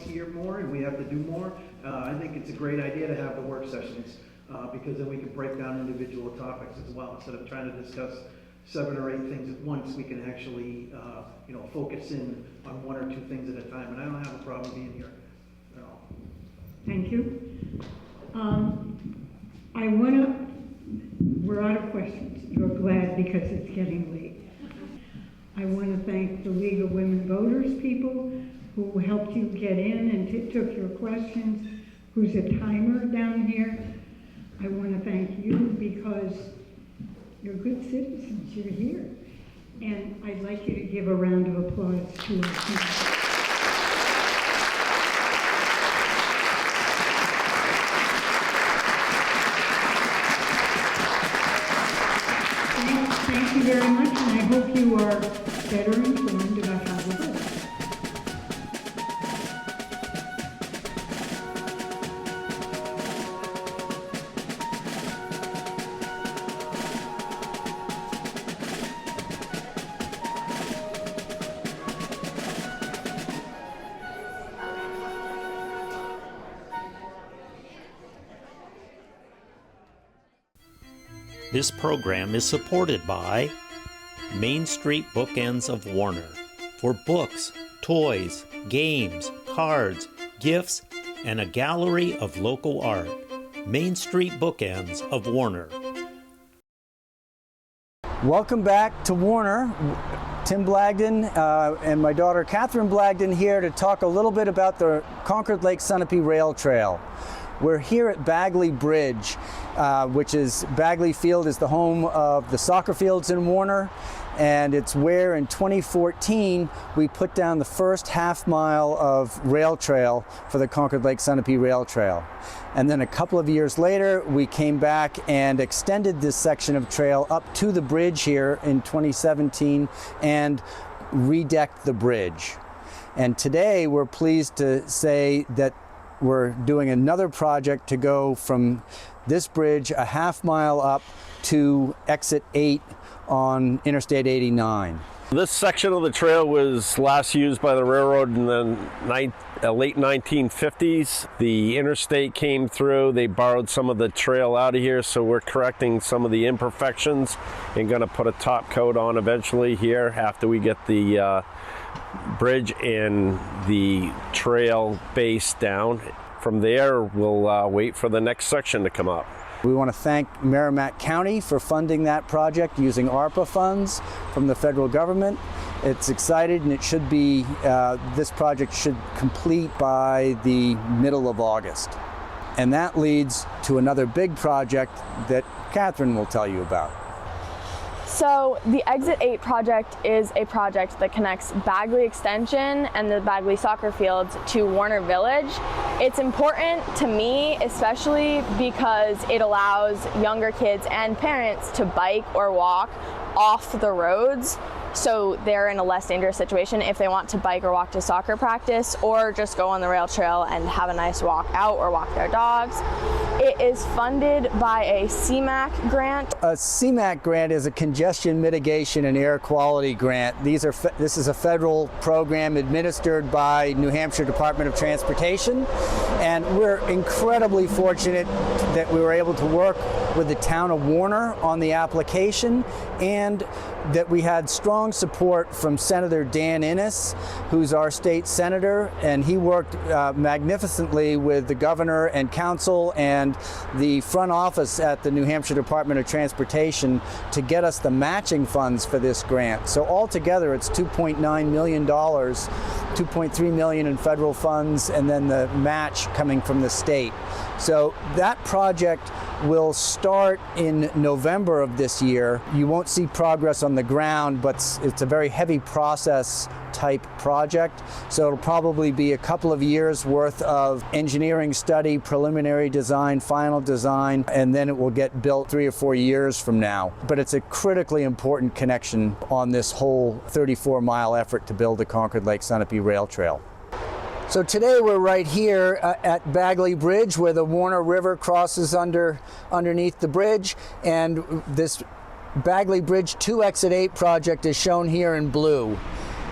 here more, and we have to do more, I think it's a great idea to have the work sessions because then we can break down individual topics as well. Instead of trying to discuss 7 or 8 things at once, we can actually, you know, focus in on 1 or 2 things at a time. And I don't have a problem being here at all. Thank you. We're out of questions. You're glad because it's getting late. I want to thank the League of Women Voters people who helped you get in and took your questions, who's a timer down here. I want to thank you because you're good citizens. You're here. And I'd like you to give a round of applause to our team. Thank you very much, and I hope you are better informed about how to vote. This program is supported by Main Street Bookends of Warner for books, toys, games, cards, gifts, and a gallery of local art. Main Street Bookends of Warner. Welcome back to Warner. Tim Blagden and my daughter Catherine Blagden here to talk a little bit about the Concord-Lake Sunapee Rail Trail. We're here at Bagley Bridge, which is, Bagley Field is the home of the soccer fields in Warner, and it's where in 2014 we put down the first half mile of rail trail for the Concord-Lake Sunapee Rail Trail. And then a couple of years later, we came back and extended this section of trail up to the bridge here in 2017 and redecked the bridge. And today we're pleased to say that we're doing another project to go from this bridge a half mile up to exit 8 on Interstate 89. This section of the trail was last used by the railroad in the late 1950s. The interstate came through, they borrowed some of the trail out of here, so we're correcting some of the imperfections and going to put a top coat on eventually here after we get the bridge and the trail base down. From there, we'll wait for the next section to come up. We want to thank Merrimack County for funding that project using ARPA funds from the federal government. It's excited, and it should be, this project should complete by the middle of August. And that leads to another big project that Catherine will tell you about. So the Exit 8 project is a project that connects Bagley Extension and the Bagley soccer fields to Warner Village. It's important to me, especially because it allows younger kids and parents to bike or walk off the roads, so they're in a less dangerous situation if they want to bike or walk to soccer practice, or just go on the rail trail and have a nice walk out or walk their dogs. It is funded by a CMAQ grant. A CMAQ grant is a congestion mitigation and air quality grant. This is a federal program administered by New Hampshire Department of Transportation, and we're incredibly fortunate that we were able to work with the town of Warner on the application, and that we had strong support from Senator Dan Innes, who's our state senator, and he worked magnificently with the governor and council and the front office at the New Hampshire Department of Transportation to get us the matching funds for this grant. So altogether it's $2.9 million, $2.3 million in federal funds, and then the match coming from the state. So that project will start in November of this year. You won't see progress on the ground, but it's a very heavy process type project. So it'll probably be a couple of years worth of engineering study, preliminary design, final design, and then it will get built 3 or 4 years from now. But it's a critically important connection on this whole 34-mile effort to build the Concord-Lake Sunapee Rail Trail. So today we're right here at Bagley Bridge, where the Warner River crosses underneath the bridge, and this Bagley Bridge 2 Exit 8 project is shown here in blue.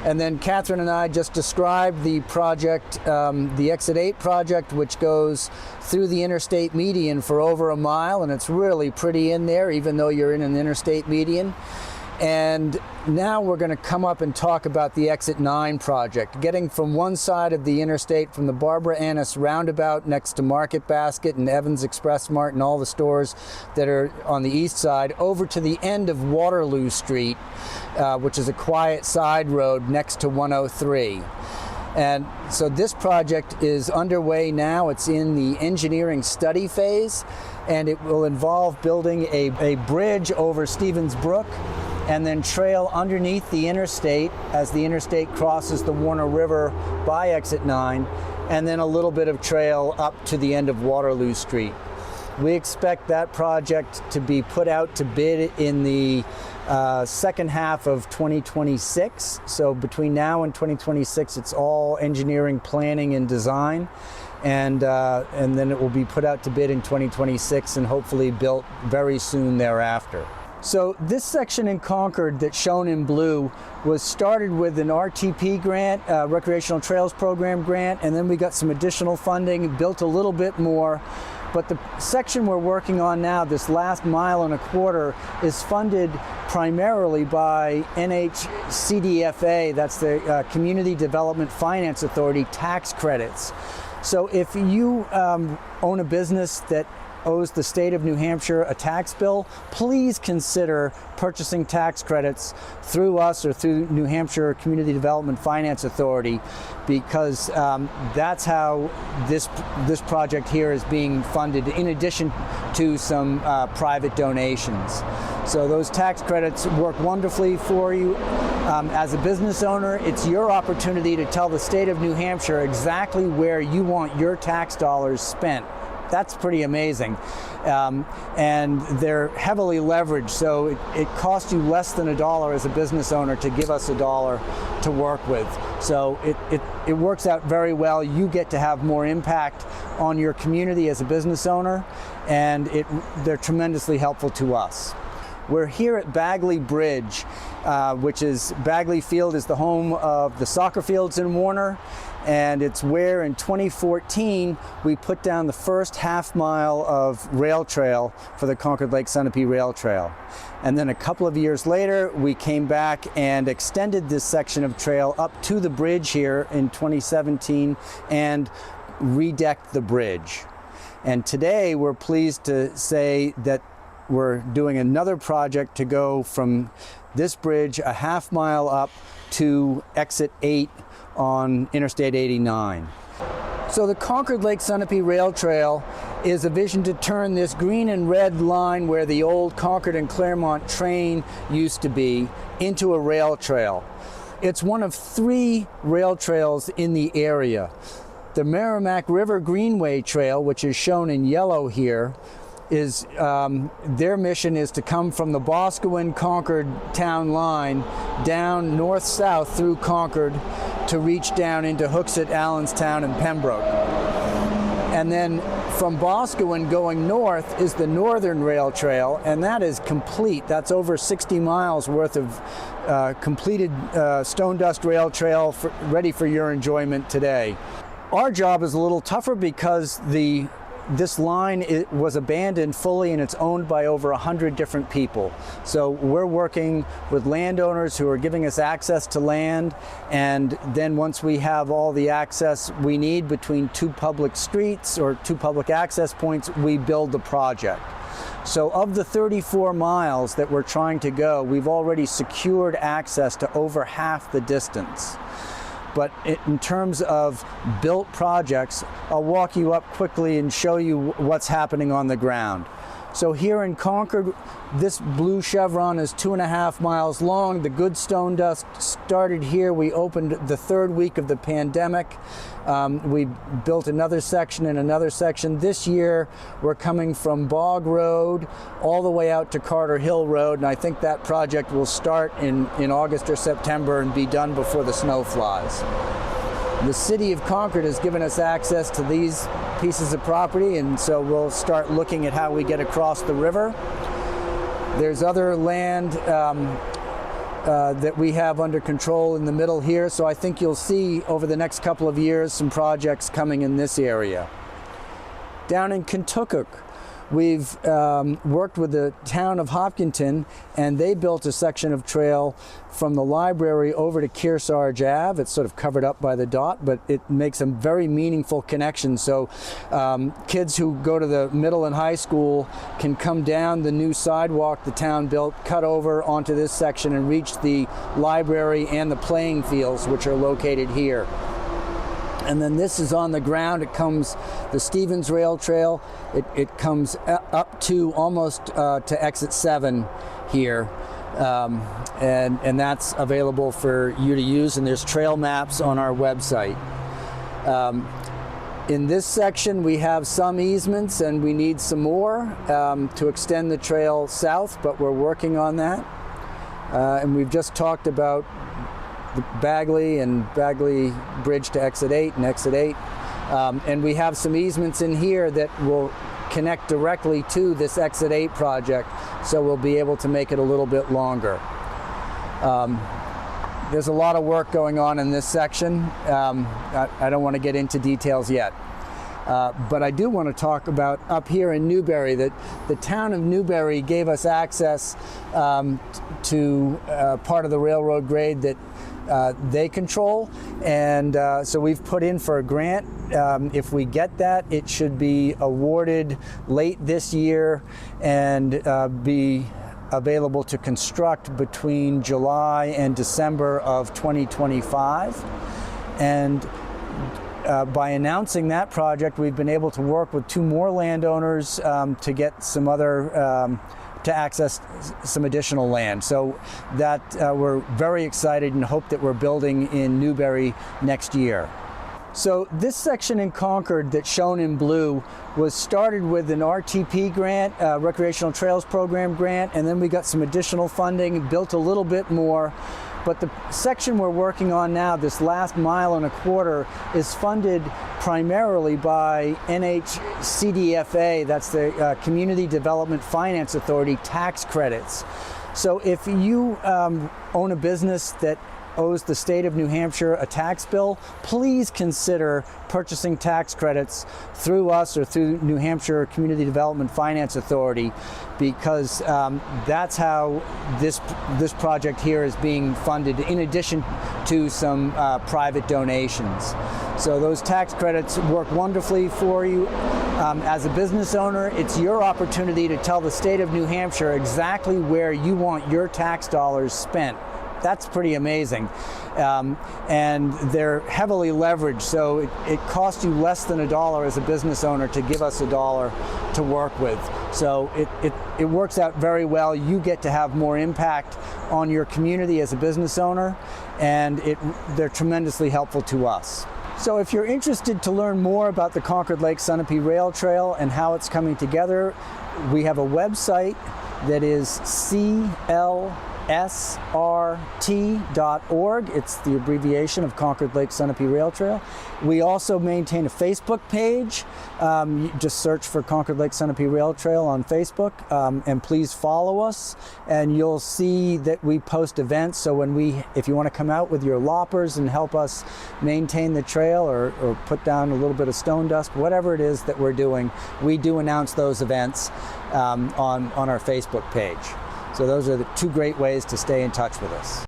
And then Catherine and I just described the project, the Exit 8 project, which goes through the interstate median for over a mile, and it's really pretty in there, even though you're in an interstate median. And now we're going to come up and talk about the Exit 9 project, getting from one side of the interstate, from the Barbara Annis roundabout next to Market Basket and Evans Express Mart and all the stores that are on the east side, over to the end of Waterloo Street, which is a quiet side road next to 103. And so this project is underway now. It's in the engineering study phase, and it will involve building a bridge over Stevens Brook, and then trail underneath the interstate as the interstate crosses the Warner River by Exit 9, and then a little bit of trail up to the end of Waterloo Street. We expect that project to be put out to bid in the second half of 2026. So between now and 2026, it's all engineering, planning, and design. And then it will be put out to bid in 2026 and hopefully built very soon thereafter. So this section in Concord that's shown in blue was started with an RTP grant, Recreational Trails Program grant, and then we got some additional funding, built a little bit more. But the section we're working on now, this last 1.25 miles, is funded primarily by NHCDFA, that's the Community Development Finance Authority tax credits. So if you own a business that owes the state of New Hampshire a tax bill, please consider purchasing tax credits through us or through New Hampshire Community Development Finance Authority, because that's how this project here is being funded, in addition to some private donations. So those tax credits work wonderfully for you. As a business owner, it's your opportunity to tell the state of New Hampshire exactly where you want your tax dollars spent. That's pretty amazing. And they're heavily leveraged, so it costs you less than $1 as a business owner to give us $1 to work with. So it works out very well. You get to have more impact on your community as a business owner, and they're tremendously helpful to us. We're here at Bagley Bridge, which is Bagley Field is the home of the soccer fields in Warner, and it's where in 2014 we put down the first half-mile of rail trail for the Concord-Lake Sunapee Rail Trail. And then a couple of years later, we came back and extended this section of trail up to the bridge here in 2017 and redecked the bridge. And today we're pleased to say that we're doing another project to go from this bridge a half-mile up to exit 8 on Interstate 89. So the Concord-Lake Sunapee Rail Trail is a vision to turn this green and red line where the old Concord and Claremont train used to be into a rail trail. It's one of 3 rail trails in the area. The Merrimack River Greenway Trail, which is shown in yellow here, is their mission is to come from the Boscawen-Concord town line down north-south through Concord to reach down into Hooksett, Allenstown, and Pembroke. And then from Boscawen going north is the Northern Rail Trail, and that is complete. That's over 60 miles worth of completed stone dust rail trail ready for your enjoyment today. Our job is a little tougher because this line was abandoned fully, and it's owned by over 100 different people. So we're working with landowners who are giving us access to land, and then once we have all the access we need between 2 public streets or 2 public access points, we build the project. So of the 34 miles that we're trying to go, we've already secured access to over half the distance. But in terms of built projects, I'll walk you up quickly and show you what's happening on the ground. So here in Concord, this blue chevron is 2.5 miles long. The good stone dust started here. We opened the 3rd week of the pandemic. We built another section and another section. This year, we're coming from Bog Road all the way out to Carter Hill Road, and I think that project will start in August or September and be done before the snow flies. The city of Concord has given us access to these pieces of property, and so we'll start looking at how we get across the river. There's other land that we have under control in the middle here, so I think you'll see over the next couple of years some projects coming in this area. Down in Kentucky, we've worked with the town of Hopkinton, and they built a section of trail from the library over to Kearsarge Ave. It's sort of covered up by the dot, but it makes a very meaningful connection. So kids who go to the middle and high school can come down the new sidewalk the town built, cut over onto this section, and reach the library and the playing fields, which are located here. And then this is on the ground. It comes the Stevens Rail Trail. It comes up to almost to exit 7 here. And that's available for you to use, and there's trail maps on our website. In this section, we have some easements, and we need some more to extend the trail south, but we're working on that. And we've just talked about the Bagley and Bagley Bridge to exit 8 and exit 8. And we have some easements in here that will connect directly to this exit 8 project, so we'll be able to make it a little bit longer. There's a lot of work going on in this section. I don't want to get into details yet. But I do want to talk about up here in Newbury that the town of Newbury gave us access to part of the railroad grade that they control, and so we've put in for a grant. If we get that, it should be awarded late this year and be available to construct between July and December of 2025. And by announcing that project, we've been able to work with 2 more landowners to get some other to access some additional land. So that we're very excited and hope that we're building in Newbury next year. So this section in Concord that's shown in blue was started with an RTP grant, Recreational Trails Program grant, and then we got some additional funding, built a little bit more. But the section we're working on now, this last 1.25 miles, is funded primarily by NHCDFA, that's the Community Development Finance Authority tax credits. So if you own a business that owes the state of New Hampshire a tax bill, please consider purchasing tax credits through us or through New Hampshire Community Development Finance Authority, because that's how this project here is being funded, in addition to some private donations. So those tax credits work wonderfully for you. As a business owner, it's your opportunity to tell the state of New Hampshire exactly where you want your tax dollars spent. That's pretty amazing. And they're heavily leveraged, so it costs you less than $1 as a business owner to give us $1 to work with. So it works out very well. You get to have more impact on your community as a business owner, and they're tremendously helpful to us. So if you're interested to learn more about the Concord-Lake Sunapee Rail Trail and how it's coming together, we have a website that is CLSRT.org. It's the abbreviation of Concord-Lake Sunapee Rail Trail. We also maintain a Facebook page. You just search for Concord-Lake Sunapee Rail Trail on Facebook, and please follow us, and you'll see that we post events. So if you want to come out with your loppers and help us maintain the trail or put down a little bit of stone dust, whatever it is that we're doing, we do announce those events on our Facebook page. So those are the 2 great ways to stay in touch with us.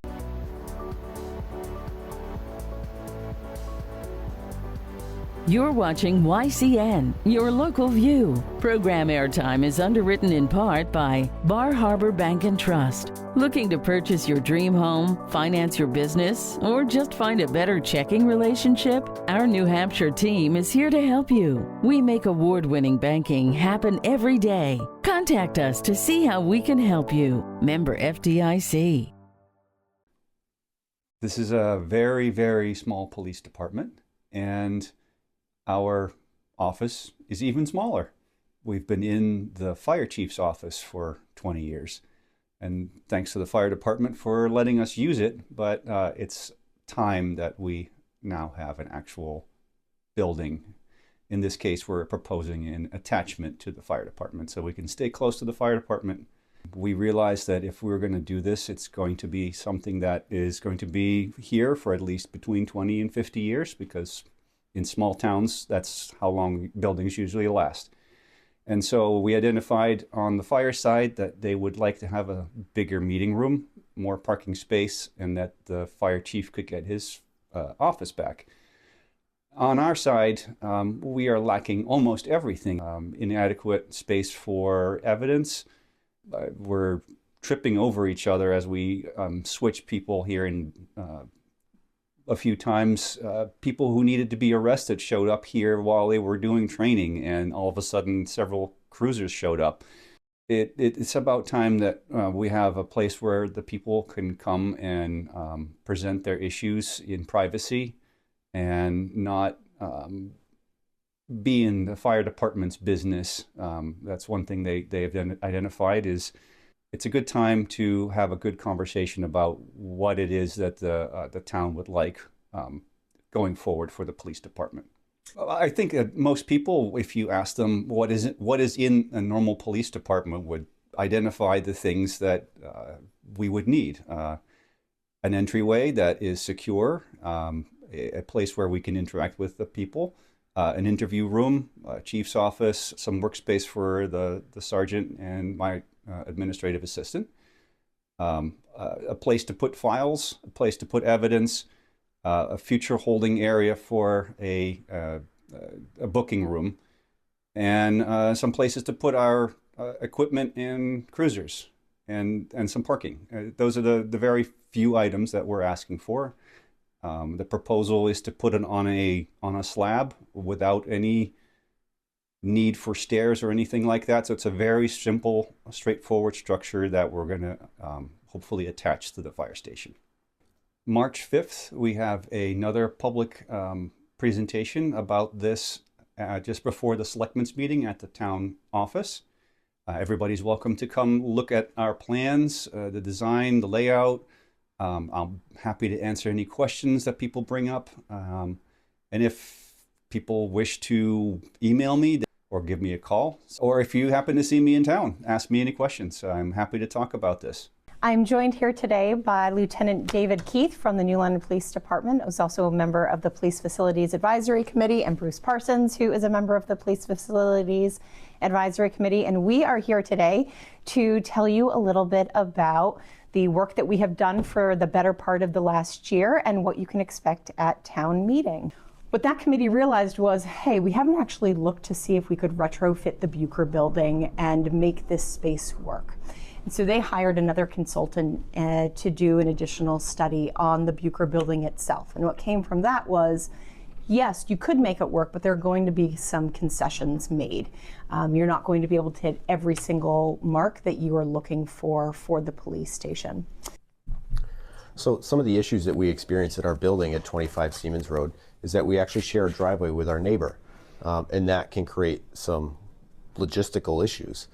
You're watching YCN, your local view. Program airtime is underwritten in part by Bar Harbor Bank and Trust. Looking to purchase your dream home, finance your business, or just find a better checking relationship? Our New Hampshire team is here to help you. We make award-winning banking happen every day. Contact us to see how we can help you. Member FDIC. This is a very, very small police department, and our office is even smaller. We've been in the fire chief's office for 20 years, and thanks to the fire department for letting us use it, but it's time that we now have an actual building. In this case, we're proposing an attachment to the fire department so we can stay close to the fire department. We realize that if we're going to do this, it's going to be something that is going to be here for at least between 20 and 50 years, because in small towns, that's how long buildings usually last. And so we identified on the fire side that they would like to have a bigger meeting room, more parking space, and that the fire chief could get his office back. On our side, we are lacking almost everything. Inadequate space for evidence. We're tripping over each other as we switch people here in a few times. People who needed to be arrested showed up here while they were doing training, and all of a sudden several cruisers showed up. It's about time that we have a place where the people can come and present their issues in privacy and not be in the fire department's business. That's one thing they have identified is it's a good time to have a good conversation about what it is that the town would like going forward for the police department. I think that most people, if you ask them what is in a normal police department, would identify the things that we would need. An entryway that is secure, a place where we can interact with the people, an interview room, chief's office, some workspace for the sergeant and my administrative assistant, a place to put files, a place to put evidence, a future holding area for a booking room, and some places to put our equipment and cruisers, and some parking. Those are the very few items that we're asking for. The proposal is to put it on a slab without any need for stairs or anything like that. So it's a very simple, straightforward structure that we're going to hopefully attach to the fire station. March 5th, we have another public presentation about this just before the Selectmen's meeting at the town office. Everybody's welcome to come look at our plans, the design, the layout. I'm happy to answer any questions that people bring up. And if people wish to email me or give me a call, or if you happen to see me in town, ask me any questions. I'm happy to talk about this. I'm joined here today by Lieutenant David Keith from the New London Police Department, who's also a member of the Police Facilities Advisory Committee, and Bruce Parsons, who is a member of the Police Facilities Advisory Committee. And we are here today to tell you a little bit about the work that we have done for the better part of the last year and what you can expect at town meeting. What that committee realized was, hey, we haven't actually looked to see if we could retrofit the Bucher building and make this space work. And so they hired another consultant to do an additional study on the Bucher building itself. And what came from that was, yes, you could make it work, but there are going to be some concessions made. You're not going to be able to hit every single mark that you are looking for the police station. So some of the issues that we experience at our building at 25 Siemens Road is that we actually share a driveway with our neighbor, and that can create some logistical issues.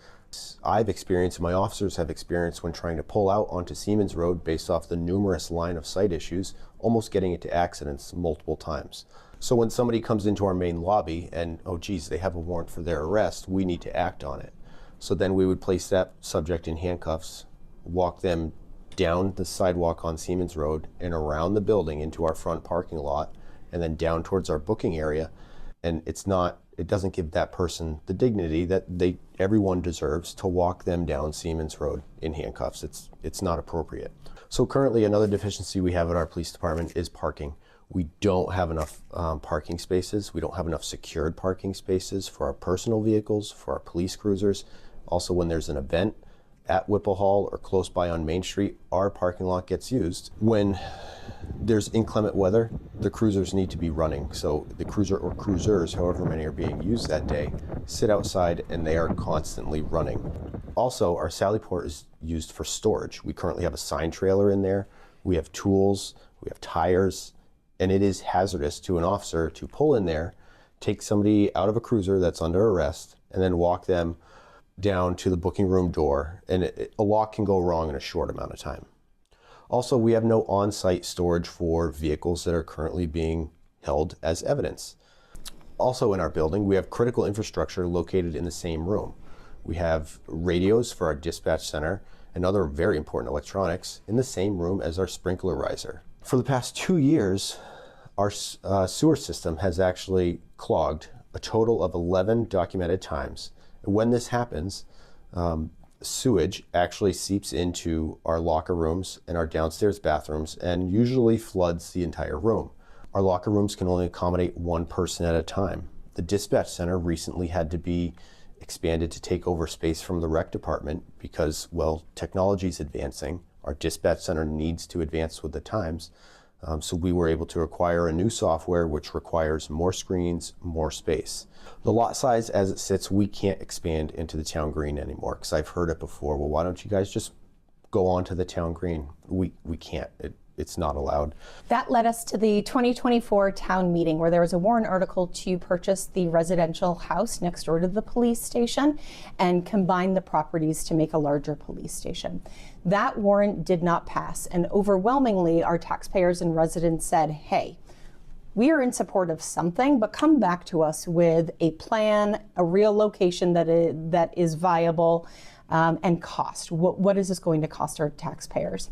I've experienced, my officers have experienced when trying to pull out onto Siemens Road based off the numerous line of sight issues, almost getting into accidents multiple times. So when somebody comes into our main lobby and, oh geez, they have a warrant for their arrest, we need to act on it. So then we would place that subject in handcuffs, walk them down the sidewalk on Siemens Road and around the building into our front parking lot, and then down towards our booking area. And it doesn't give that person the dignity that everyone deserves to walk them down Siemens Road in handcuffs. It's not appropriate. So currently another deficiency we have at our police department is parking. We don't have enough parking spaces. We don't have enough secured parking spaces for our personal vehicles, for our police cruisers. Also, when there's an event at Whipple Hall or close by on Main Street, our parking lot gets used. When there's inclement weather, the cruisers need to be running. So the cruiser or cruisers, however many are being used that day, sit outside and they are constantly running. Also, our Sally Port is used for storage. We currently have a sign trailer in there. We have tools, we have tires, and it is hazardous to an officer to pull in there, take somebody out of a cruiser that's under arrest, and then walk them down to the booking room door, and a lot can go wrong in a short amount of time. Also, we have no on-site storage for vehicles that are currently being held as evidence. Also in our building, we have critical infrastructure located in the same room. We have radios for our dispatch center and other very important electronics in the same room as our sprinkler riser. For the past 2 years, our sewer system has actually clogged a total of 11 documented times. When this happens, sewage actually seeps into our locker rooms and our downstairs bathrooms and usually floods the entire room. Our locker rooms can only accommodate one person at a time. The dispatch center recently had to be expanded to take over space from the rec department because, well, technology is advancing. Our dispatch center needs to advance with the times. So we were able to acquire a new software which requires more screens, more space. The lot size as it sits, we can't expand into the town green anymore because I've heard it before. Well, why don't you guys just go on to the town green? We can't. It's not allowed. That led us to the 2024 town meeting where there was a warrant article to purchase the residential house next door to the police station and combine the properties to make a larger police station. That warrant did not pass, and overwhelmingly our taxpayers and residents said, hey, we are in support of something, but come back to us with a plan, a real location that is viable, and cost. What is this going to cost our taxpayers?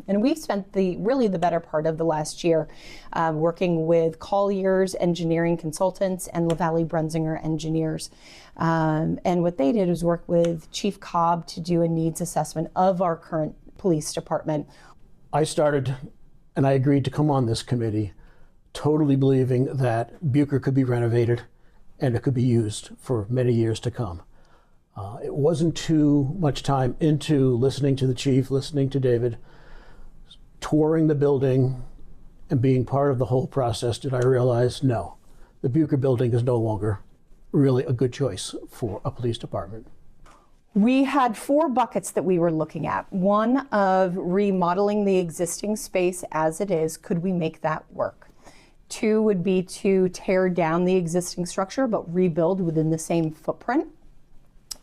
And we've spent really the better part of the last year working with Colliers Engineering Consultants and LaValle Brenzinger Engineers. And what they did was work with Chief Cobb to do a needs assessment of our current police department. I started and I agreed to come on this committee totally believing that Bucher could be renovated and it could be used for many years to come. It wasn't too much time into listening to the chief, listening to David, touring the building and being part of the whole process did I realize, no, the Bucher building is no longer really a good choice for a police department. We had 4 buckets that we were looking at. One of remodeling the existing space as it is. Could we make that work? 2 would be to tear down the existing structure but rebuild within the same footprint.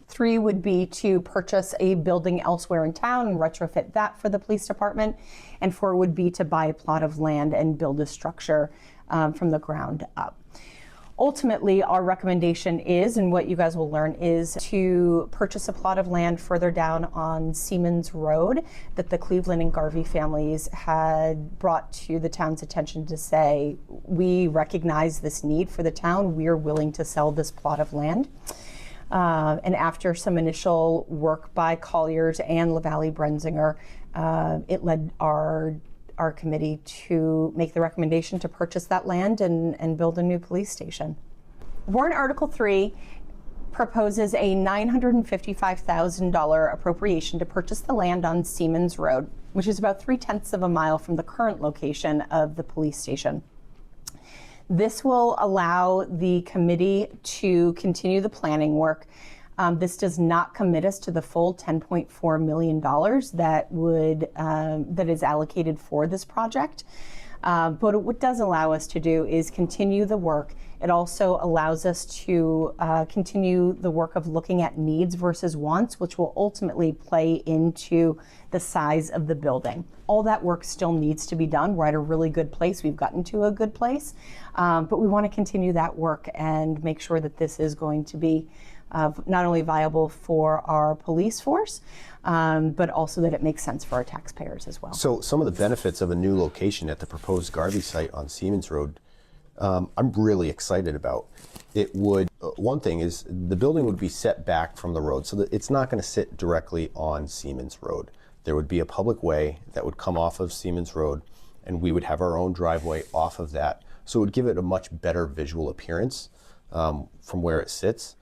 3 would be to purchase a building elsewhere in town and retrofit that for the police department. And 4 would be to buy a plot of land and build a structure from the ground up. Ultimately, our recommendation is, and what you guys will learn, is to purchase a plot of land further down on Siemens Road that the Cleveland and Garvey families had brought to the town's attention to say, we recognize this need for the town, we're willing to sell this plot of land. And after some initial work by Colliers and LaValle Brenzinger, it led our committee to make the recommendation to purchase that land and build a new police station. Warrant Article 3 proposes a $955,000 appropriation to purchase the land on Siemens Road, which is about 3/10 of a mile from the current location of the police station. This will allow the committee to continue the planning work. This does not commit us to the full $10.4 million that is allocated for this project. But what it does allow us to do is continue the work. It also allows us to continue the work of looking at needs versus wants, which will ultimately play into the size of the building. All that work still needs to be done. We're at a really good place. We've gotten to a good place. But we want to continue that work and make sure that this is going to be not only viable for our police force, but also that it makes sense for our taxpayers as well. So some of the benefits of a new location at the proposed Garvey site on Siemens Road, I'm really excited about. It would, one thing is the building would be set back from the road so that it's not going to sit directly on Siemens Road. There would be a public way that would come off of Siemens Road and we would have our own driveway off of that. So it would give it a much better visual appearance from where it sits.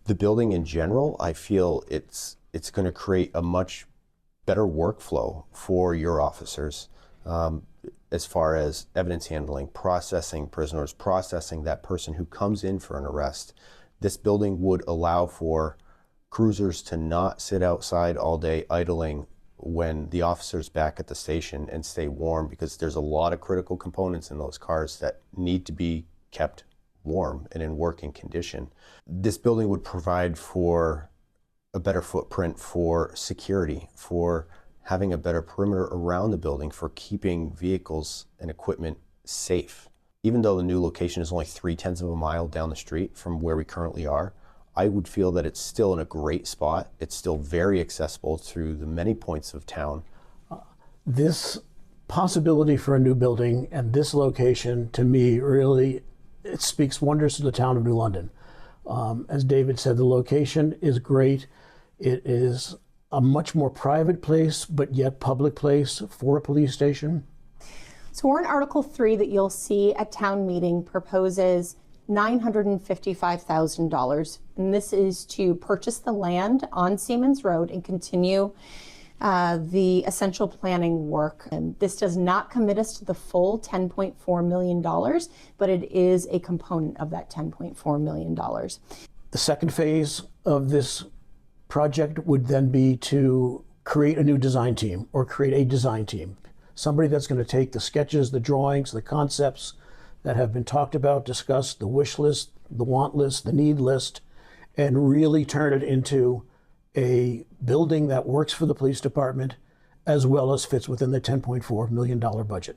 The building in general, I feel it's going to create a much better workflow for your officers as far as evidence handling, processing prisoners, processing that person who comes in for an arrest. This building would allow for cruisers to not sit outside all day idling when the officer's back at the station and stay warm, because there's a lot of critical components in those cars that need to be kept warm and in working condition. This building would provide for a better footprint for security, for having a better perimeter around the building, for keeping vehicles and equipment safe. Even though the new location is only 3/10 of a mile down the street from where we currently are, I would feel that it's still in a great spot. It's still very accessible through the many points of town. This possibility for a new building and this location, to me, really, it speaks wonders to the town of New London. As David said, the location is great. It is a much more private place, but yet public place for a police station. So Warrant Article 3 that you'll see at town meeting proposes $955,000. And this is to purchase the land on Siemens Road and continue the essential planning work. And this does not commit us to the full $10.4 million, but it is a component of that $10.4 million. The second phase of this project would then be to create a new design team or create a design team. Somebody that's going to take the sketches, the drawings, the concepts that have been talked about, discussed, the wish list, the want list, the need list, and really turn it into a building that works for the police department as well as fits within the $10.4 million budget.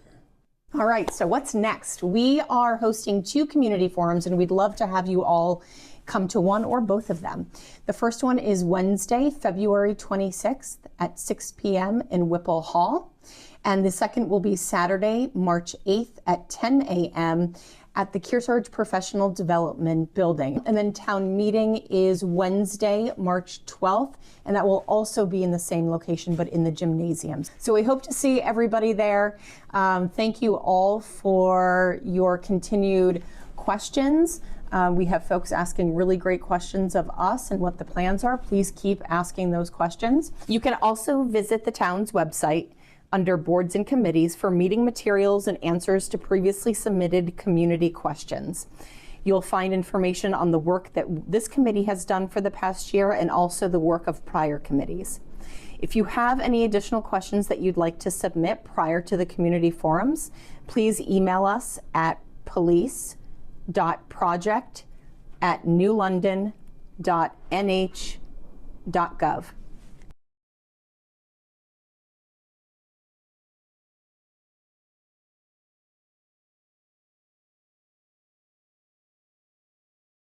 All right, so what's next? We are hosting 2 community forums and we'd love to have you all come to one or both of them. The first one is Wednesday, February 26th at 6 p.m. in Whipple Hall. And the second will be Saturday, March 8th at 10 a.m. at the Kearsarge Professional Development Building. And then town meeting is Wednesday, March 12th, and that will also be in the same location, but in the gymnasiums. So we hope to see everybody there. Thank you all for your continued questions. We have folks asking really great questions of us and what the plans are. Please keep asking those questions. You can also visit the town's website under boards and committees for meeting materials and answers to previously submitted community questions. You'll find information on the work that this committee has done for the past year and also the work of prior committees. If you have any additional questions that you'd like to submit prior to the community forums, please email us at police.project@newlondon.nh.gov.